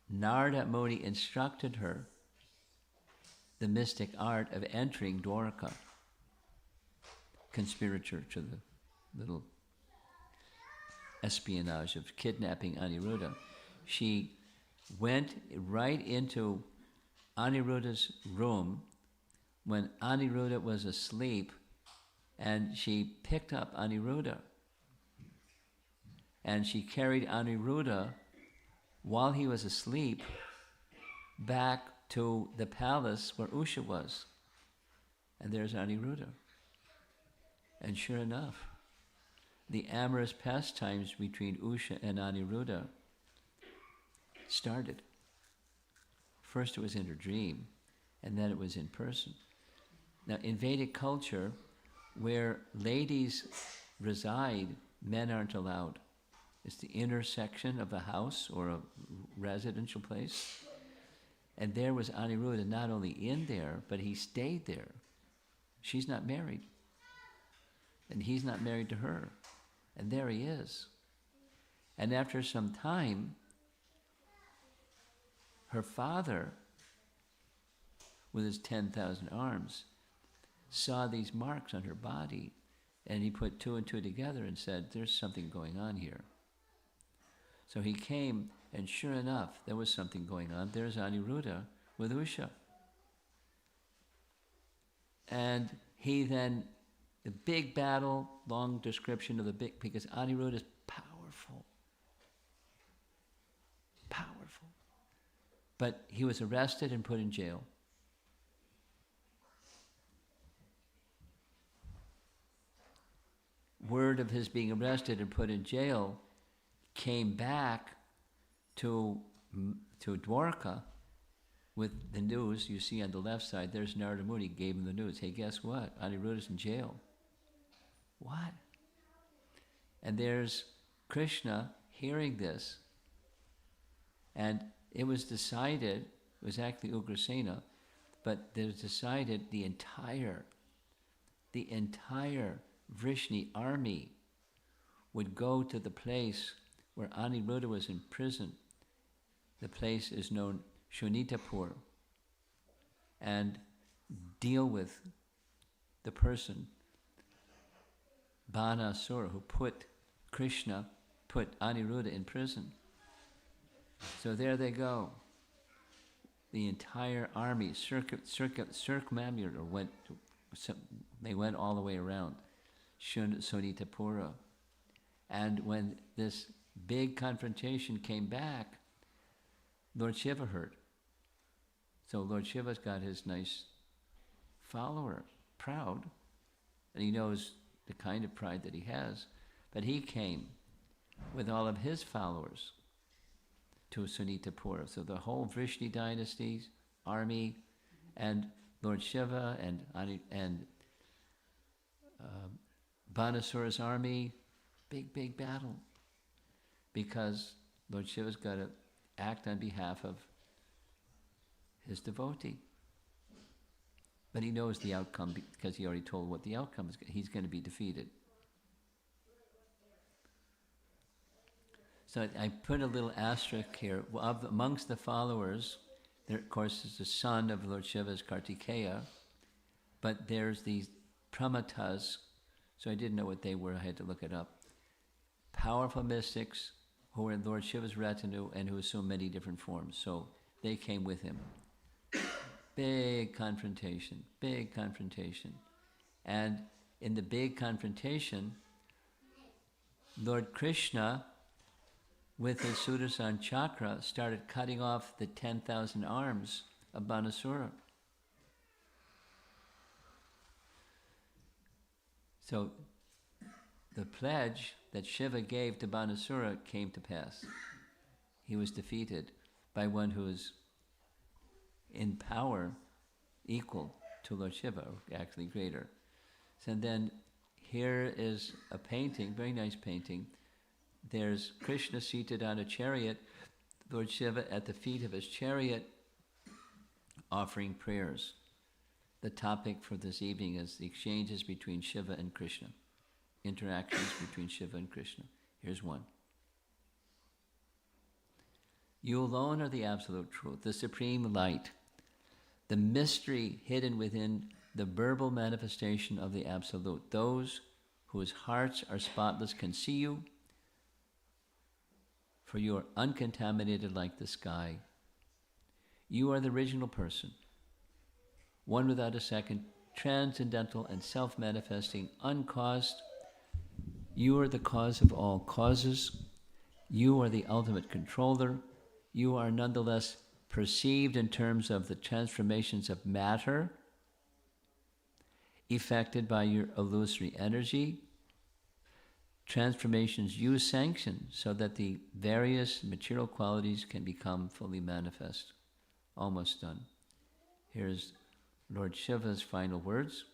S1: Narada Muni instructed her the mystic art of entering Dwarka, conspirator to the little espionage of kidnapping Aniruddha. She went right into Aniruddha's room when Aniruddha was asleep, and she picked up Aniruddha. And she carried Aniruddha while he was asleep back to the palace where Usha was. And there's Aniruddha. And sure enough, the amorous pastimes between Usha and Aniruddha started. First it was in her dream, and then it was in person. Now in Vedic culture, where ladies reside, men aren't allowed. It's the inner section of the house or a residential place. And there was Aniruddha not only in there, but he stayed there. She's not married. And he's not married to her. And there he is. And after some time, her father, with his 10,000 arms, saw these marks on her body, and he put two and two together and said, there's something going on here. So he came, and sure enough, there was something going on. There's Aniruddha with Usha. And he then, the big battle, long description of the big, because Aniruddha is powerful. Powerful. But he was arrested and put in jail. Word of his being arrested and put in jail came back to Dwarka with the news. You see on the left side, there's Narada Muni, gave him the news. Hey, guess what? Aniruddha's in jail. What? And there's Krishna hearing this. And it was decided, it was actually Ugrasena, but it was decided the entire Vrishni army would go to the place where Aniruddha was in prison. The place is known Shunitapur, and deal with the person, Banasura, who put Aniruddha in prison. So there they go. The entire army, Circumambulator, they went all the way around Sonitapura, And when this big confrontation came back, Lord Shiva heard. So Lord Shiva's got his nice follower, proud, and he knows the kind of pride that he has, but he came with all of his followers to Sunitapura. So the whole Vrishni dynasty's army and Lord Shiva and Banasura's army, big battle, because Lord Shiva's got to act on behalf of his devotee. But he knows the outcome because he already told what the outcome is. He's going to be defeated. So I put a little asterisk here. Amongst the followers, there of course is the son of Lord Shiva's Kartikeya, but there's these pramatas, so I didn't know what they were, I had to look it up. Powerful mystics who were in Lord Shiva's retinue and who assumed many different forms. So they came with him. Big confrontation. And in the big confrontation, Lord Krishna, with his Sudarshan chakra, started cutting off the 10,000 arms of Banasura. So the pledge that Shiva gave to Banasura came to pass. He was defeated by one who is in power equal to Lord Shiva, or actually greater. So then here is a painting, very nice painting. There's Krishna seated on a chariot, Lord Shiva at the feet of his chariot offering prayers. The topic for this evening is the exchanges between Shiva and Krishna. Interactions between Shiva and Krishna. Here's one. You alone are the absolute truth, the supreme light, the mystery hidden within the verbal manifestation of the absolute. Those whose hearts are spotless can see you, for you are uncontaminated like the sky. You are the original person, one without a second, transcendental and self-manifesting, uncaused. You are the cause of all causes. You are the ultimate controller. You are nonetheless perceived in terms of the transformations of matter effected by your illusory energy, transformations you sanction so that the various material qualities can become fully manifest. Almost done. Here's Lord Shiva's final words.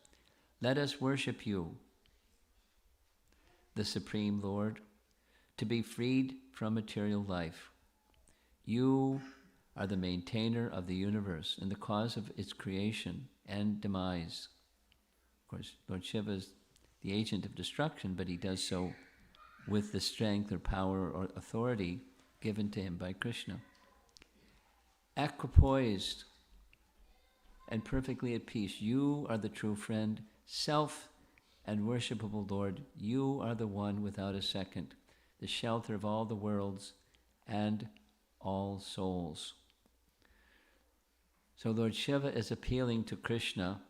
S1: Let us worship you, the Supreme Lord, to be freed from material life. You are the maintainer of the universe and the cause of its creation and demise. Of course, Lord Shiva is the agent of destruction, but he does so with the strength or power or authority given to him by Krishna. Equipoised and perfectly at peace, you are the true friend, self and worshipable Lord. You are the one without a second, the shelter of all the worlds and all souls. So Lord Shiva is appealing to Krishna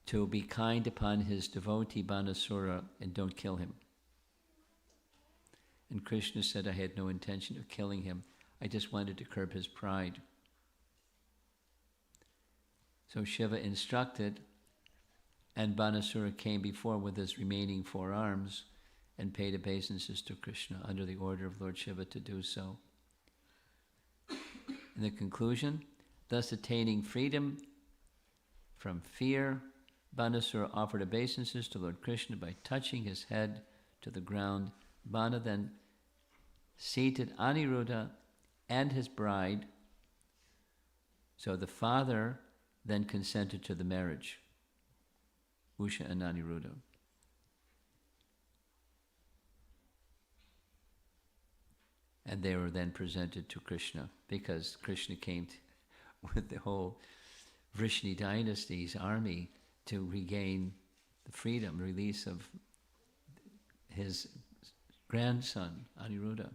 S1: to be kind upon his devotee Banasura and don't kill him. And Krishna said, I had no intention of killing him. I just wanted to curb his pride. So Shiva instructed, and Banasura came before with his remaining 4 arms and paid obeisances to Krishna under the order of Lord Shiva to do so. In the conclusion, thus attaining freedom from fear, Banasura offered obeisances to Lord Krishna by touching his head to the ground. Bana then seated Aniruddha and his bride. So the father then consented to the marriage, Usha and Aniruddha. And they were then presented to Krishna, because Krishna came with the whole Vrishni dynasty's army to regain the freedom, release of his grandson, Aniruddha.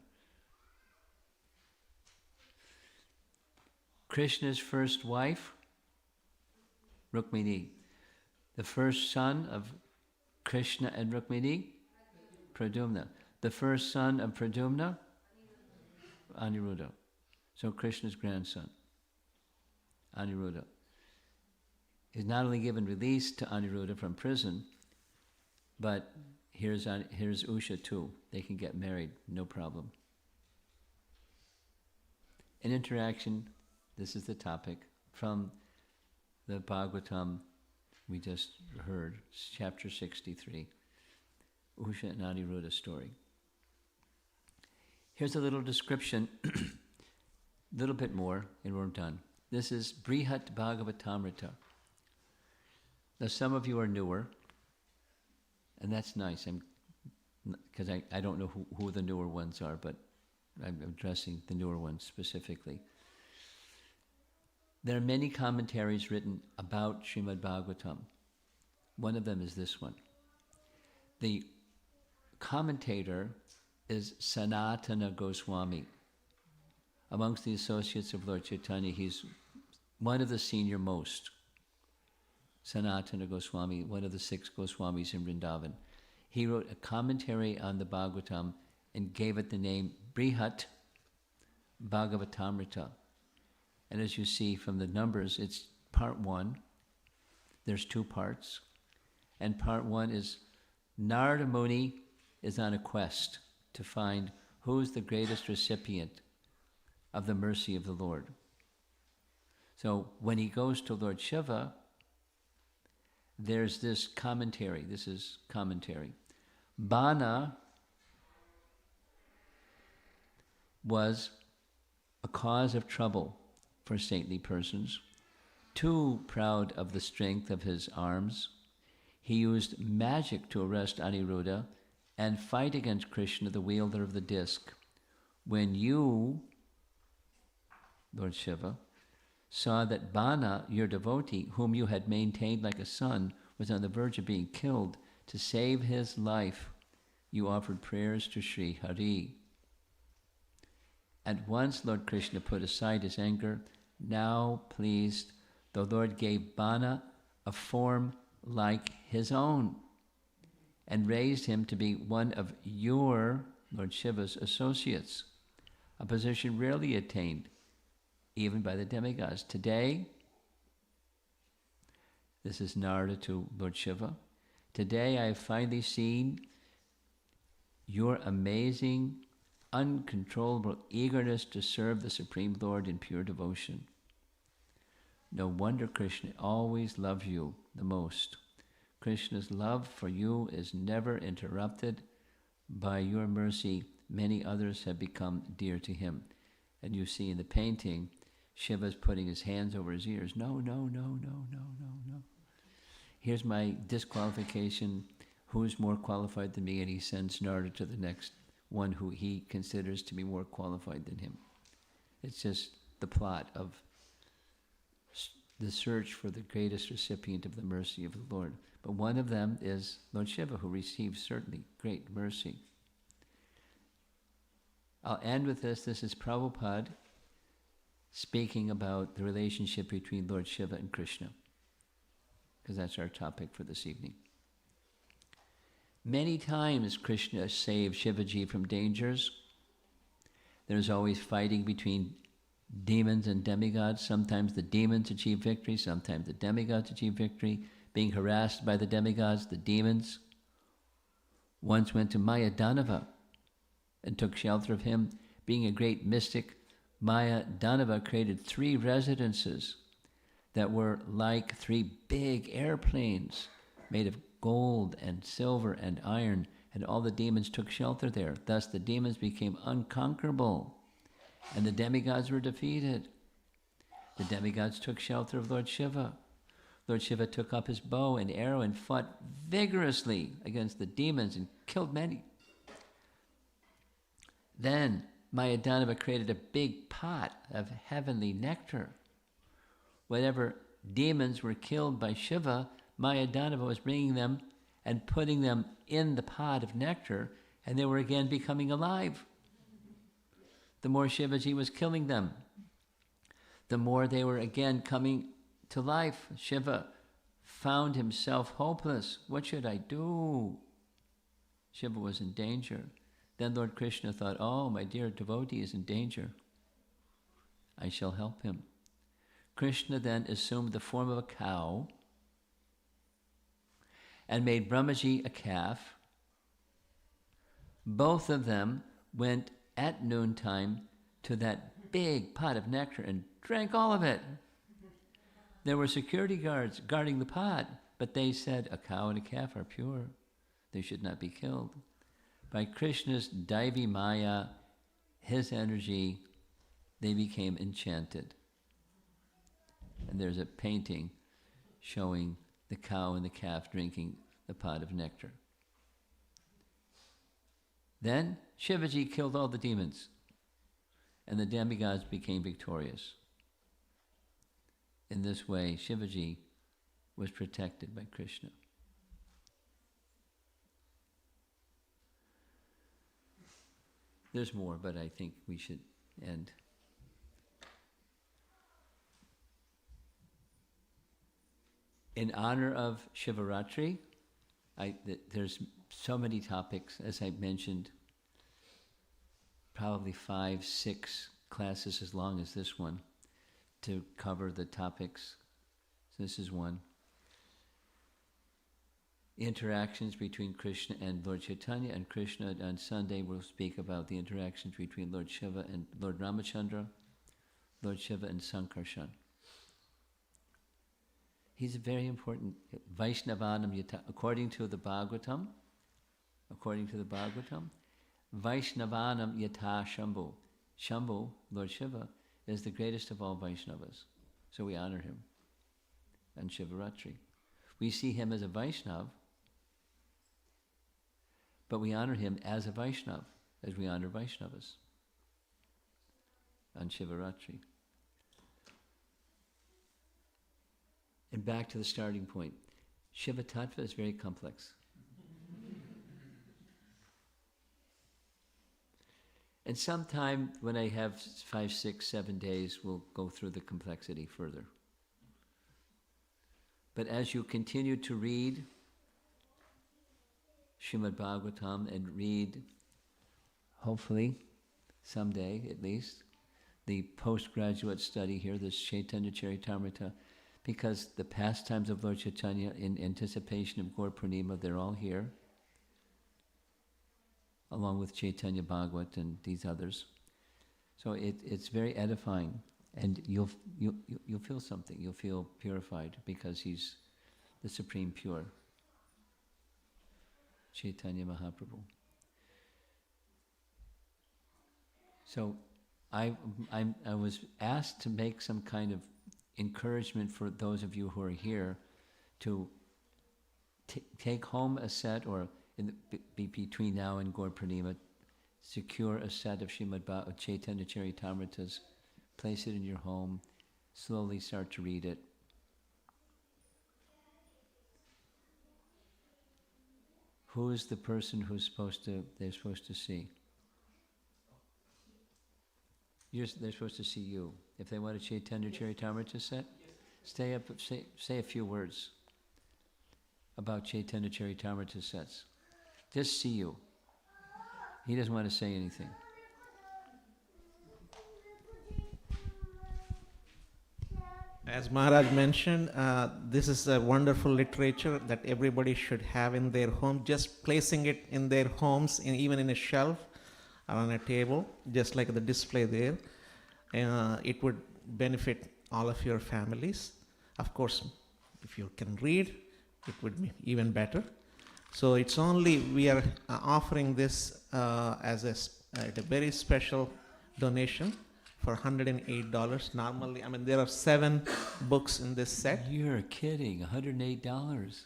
S1: Krishna's first wife, Rukmini. The first son of Krishna and Rukmini, Pradyumna. The first son of Pradyumna? Aniruddha. So Krishna's grandson, Aniruddha. He's not only given release to Aniruddha from prison, but here's Usha too. They can get married, no problem. An interaction, this is the topic, from the Bhagavatam we just heard, chapter 63, Usha and Aniruddha story. Here's a little description, a little bit more, and we're done. This is Brihat Bhagavatamrita. Now some of you are newer, and that's nice, because I don't know who the newer ones are, but I'm addressing the newer ones specifically. There are many commentaries written about Srimad Bhagavatam. One of them is this one. The commentator is Sanatana Goswami. Amongst the associates of Lord Chaitanya, he's one of the senior most. Sanatana Goswami, one of the 6 Goswamis in Vrindavan. He wrote a commentary on the Bhagavatam and gave it the name Brihat Bhagavatamrita. And as you see from the numbers, it's part 1. There's 2 parts. And part 1 is Narada Muni is on a quest to find who's the greatest recipient of the mercy of the Lord. So when he goes to Lord Shiva, there's this commentary. This is commentary. Bana was a cause of trouble for saintly persons. Too proud of the strength of his arms, he used magic to arrest Aniruddha and fight against Krishna, the wielder of the disc. When you, Lord Shiva, saw that Bana, your devotee, whom you had maintained like a son, was on the verge of being killed, to save his life, you offered prayers to Sri Hari. At once Lord Krishna put aside his anger. Now pleased, the Lord gave Bana a form like his own and raised him to be one of your, Lord Shiva's, associates, a position rarely attained even by the demigods. Today, this is Narada to Lord Shiva, today I have finally seen your amazing, uncontrollable eagerness to serve the Supreme Lord in pure devotion. No wonder Krishna always loves you the most. Krishna's love for you is never interrupted. By your mercy, many others have become dear to him. And you see in the painting, Shiva's putting his hands over his ears. No, no, no, no, no, no, no. Here's my disqualification. Who's more qualified than me? And he sends Narada to the next one who he considers to be more qualified than him. It's just the plot of the search for the greatest recipient of the mercy of the Lord. But one of them is Lord Shiva, who receives certainly great mercy. I'll end with this. This is Prabhupada speaking about the relationship between Lord Shiva and Krishna, because that's our topic for this evening. Many times Krishna saved Shivaji from dangers. There's always fighting between demons and demigods. Sometimes the demons achieve victory, sometimes the demigods achieve victory. Being harassed by the demigods, the demons once went to Maya Danava and took shelter of him. Being a great mystic, Maya Danava created 3 residences that were like 3 big airplanes made of gold and silver and iron, and all the demons took shelter there. Thus the demons became unconquerable, and the demigods were defeated. The demigods took shelter of Lord Shiva. Lord Shiva took up his bow and arrow and fought vigorously against the demons and killed many. Then Maya Danava created a big pot of heavenly nectar. Whenever demons were killed by Shiva, Maya Danava was bringing them and putting them in the pot of nectar, and they were again becoming alive. The more Shivaji was killing them, the more they were again coming to life. Shiva found himself hopeless. What should I do? Shiva was in danger. Then Lord Krishna thought, oh, my dear devotee is in danger. I shall help him. Krishna then assumed the form of a cow and made Brahmaji a calf. Both of them went at noontime to that big pot of nectar and drank all of it. There were security guards guarding the pot, but they said a cow and a calf are pure. They should not be killed. By Krishna's Daivi Maya, his energy, they became enchanted. And there's a painting showing the cow and the calf drinking the pot of nectar. Then Shivaji killed all the demons, and the demigods became victorious. In this way, Shivaji was protected by Krishna. There's more, but I think we should end. In honor of Siva Ratri, there's so many topics, as I mentioned, probably 5, 6 classes as long as this one to cover the topics. So this is one. Interactions between Krishna and Lord Chaitanya, and Krishna on Sunday will speak about the interactions between Lord Shiva and Lord Ramachandra, Lord Shiva and Sankarshan. He's a very important Vaishnavanam Yata. According to the Bhagavatam, Vaishnavanam Yata Shambhu. Shambhu, Lord Shiva, is the greatest of all Vaishnavas. So we honor him on Siva Ratri. We see him as a Vaishnav, but we honor him as a Vaishnav, as we honor Vaishnavas on Siva Ratri. And back to the starting point. Shiva tattva is very complex. And sometime when I have 5, 6, 7 days, we'll go through the complexity further. But as you continue to read Srimad Bhagavatam and read, hopefully, someday at least, the postgraduate study here, this Chaitanya Charitamrita, because the pastimes of Lord Chaitanya in anticipation of Gaur Purnima, they're all here, along with Chaitanya Bhagavat and these others. So it's very edifying, and you'll feel something. You'll feel purified because he's the supreme pure, Chaitanya Mahaprabhu. So I was asked to make some kind of encouragement for those of you who are here to take home a set, or between now and Gaur Purnima, secure a set of Srimad Chaitanya Charitamritas, place it in your home, slowly start to read it. Who is the person they're supposed to see? They're supposed to see you. If they want a Chaitanya Charitamrita set, stay up, say a few words about Chaitanya Charitamrita sets. Just see you. He doesn't want to say anything.
S2: As Maharaj mentioned, this is a wonderful literature that everybody should have in their home. Just placing it in their homes, even in a shelf or on a table, just like the display there, it would benefit all of your families. Of course, if you can read, it would be even better. So it's only, we are offering this as a very special donation for $108. Normally, there are 7 books in this set.
S1: You're kidding, $108.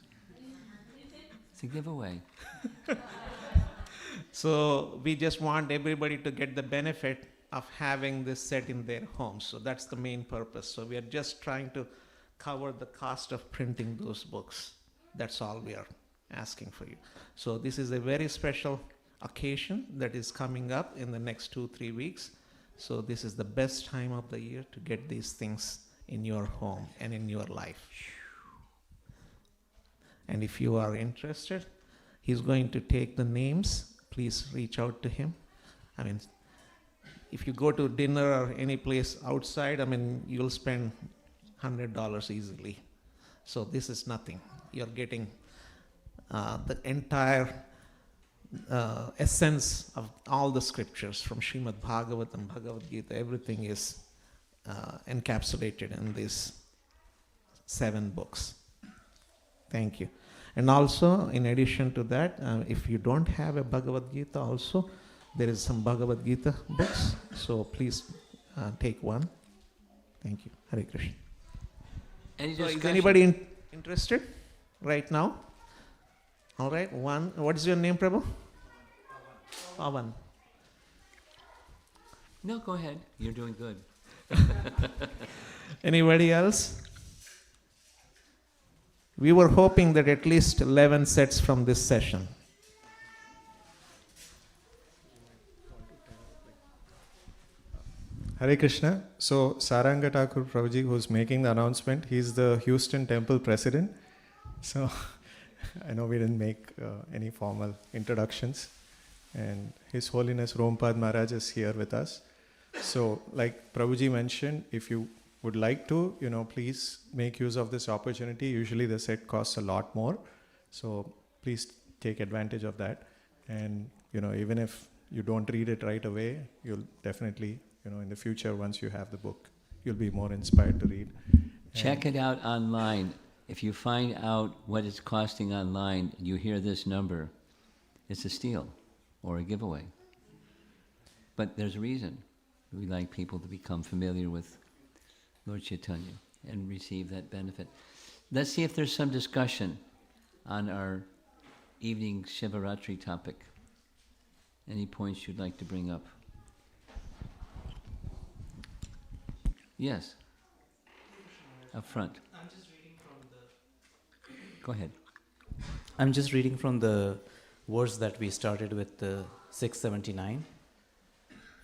S1: It's a giveaway.
S2: So we just want everybody to get the benefit of having this set in their homes. So that's the main purpose. So we are just trying to cover the cost of printing those books. That's all we are asking for you. So this is a very special occasion that is coming up in the next 2-3 weeks. So this is the best time of the year to get these things in your home and in your life. And if you are interested, He's going to take the names. Please reach out to him. I mean, if you go to dinner or any place outside, I mean, you'll spend $100 easily. So this is nothing. You're getting the entire essence of all the scriptures from Srimad Bhagavatam, Bhagavad Gita. Everything is encapsulated in these 7 books. Thank you. And also, in addition to that, if you don't have a Bhagavad Gita also, there is some Bhagavad Gita books. So please take one. Thank you. Hare Krishna. So is anybody interested right now? All right. One. What is your name, Prabhu? Pavan.
S1: No, go ahead. You're doing good.
S2: Anybody else? We were hoping that at least 11 sets from this session.
S3: Hare Krishna. So Saranga Thakur Prabhuji, who's making the announcement, he's the Houston Temple president. So I know we didn't make any formal introductions. And His Holiness Rompad Maharaj is here with us. So like Prabhuji mentioned, if you would like to, please make use of this opportunity. Usually the set costs a lot more. So please take advantage of that. And, even if you don't read it right away, you'll definitely, in the future, once you have the book, you'll be more inspired to read.
S1: Check it out online. If you find out what it's costing online, you hear this number, it's a steal or a giveaway. But there's a reason. We like people to become familiar with Lord Chaitanya and receive that benefit. Let's see if there's some discussion on our evening Siva Ratri topic. Any points you'd like to bring up? Yes. Up front.
S4: I'm just reading from the...
S1: Go ahead.
S4: I'm just reading from the verse that we started with, 679.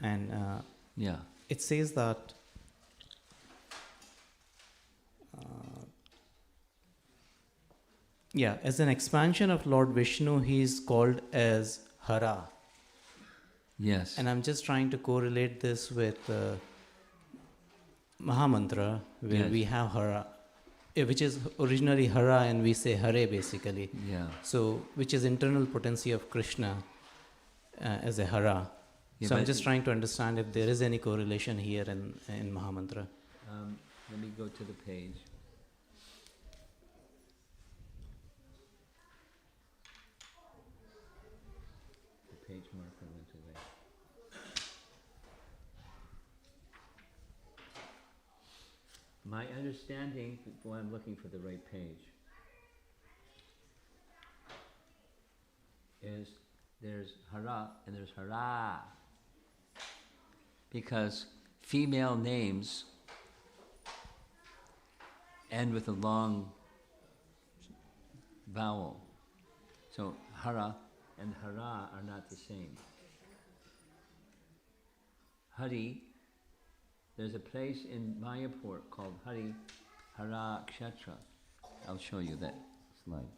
S4: And
S1: Yeah.
S4: it says that as an expansion of Lord Vishnu, he is called as Hara.
S1: Yes.
S4: And I'm just trying to correlate this with Mahamantra, where
S1: Yes.
S4: we have Hara, which is originally Hara, and we say Hare basically.
S1: Yeah.
S4: So, which is internal potency of Krishna as a Hara.
S1: Yeah,
S4: So I'm
S1: but-
S4: just trying to understand if there is any correlation here in Mahamantra.
S1: Let me go to the page. The page marker went away. My understanding, well, I'm looking for the right page, is there's Hara and there's Hara. Because female names end with a long vowel. So Hara and Hara are not the same. Hari, there's a place in Mayapur called Hari Hara Kshetra. I'll show you that slide.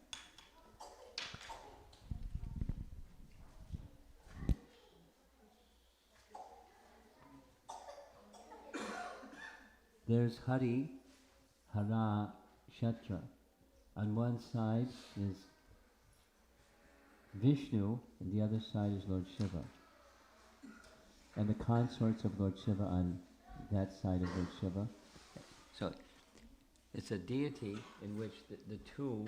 S1: There's Hari, Hara, Kshetra. On one side is Vishnu, and the other side is Lord Shiva. And the consorts of Lord Shiva on that side of Lord Shiva. So it's a deity in which the two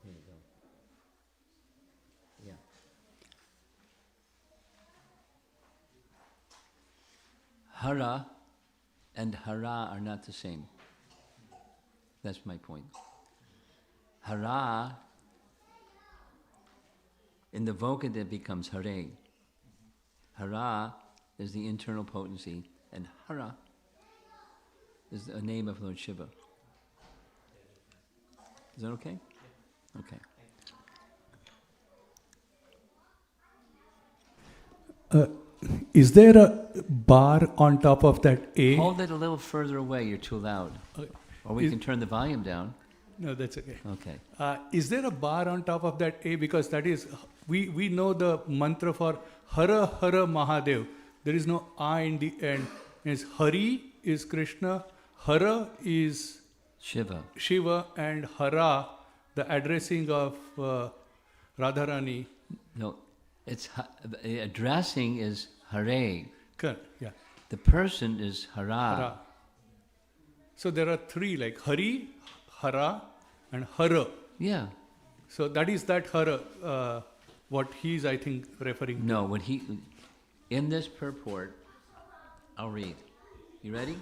S1: Here we go. Yeah. Hara and Hara are not the same. That's my point. Hara, in the vocative becomes Hare. Hara is the internal potency, and Hara is a name of Lord Shiva. Is that okay? Okay.
S5: is there a bar on top of that A?
S1: Hold it a little further away, you're too loud.
S5: Okay.
S1: Or we
S5: Is-
S1: can turn the volume down.
S5: No, that's okay.
S1: Okay.
S5: Is there a bar on top of that A? Because that is, we know the mantra for Hara Hara Mahadev. There is no I in the end. It's Hari is Krishna, Hara is
S1: Shiva.
S5: Shiva, and Hara, the addressing of Radharani.
S1: No, the addressing is Hare.
S5: Correct, yeah.
S1: The person is Hara.
S5: Hara. So there are three, like Hari, Hara, and Hara.
S1: Yeah.
S5: So that is that Hara, what he's, I think, referring to.
S1: No, what in this purport, I'll read. You ready?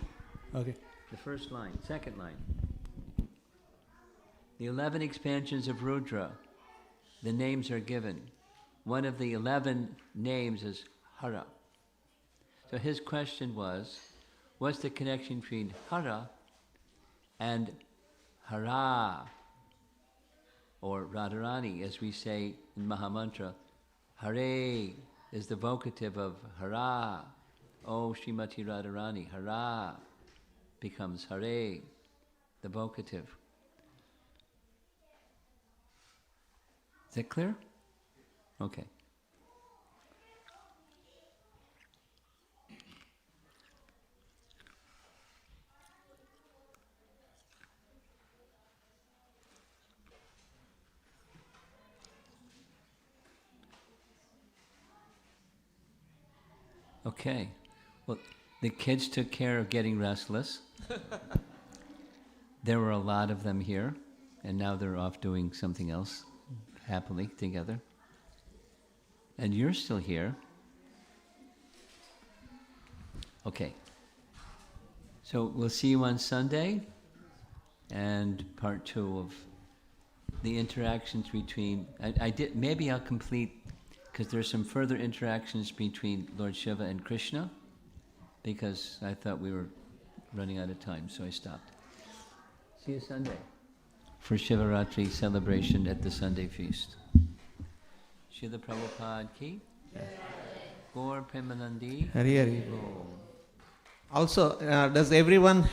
S5: Okay.
S1: The first line, second line. The 11 expansions of Rudra, the names are given. One of the 11 names is Hara. So his question was, what's the connection between Hara and Hara, or Radharani, as we say in Mahamantra? Hare is the vocative of Hara. Oh, Srimati Radharani, Hara becomes Hare, the vocative. Is that clear? Okay. Okay. Well, the kids took care of getting restless. There were a lot of them here, and now they're off doing something else happily together. And you're still here. Okay. So we'll see you on Sunday, and part 2 of the interactions between, maybe I'll complete, because there's some further interactions between Lord Shiva and Krishna, because I thought we were running out of time, so I stopped. See you Sunday for Siva Ratri celebration at the Sunday feast. Srila Prabhupada ki? Gaur Premanandi.
S2: Hari Hari.
S1: Bol.
S2: Also, does everyone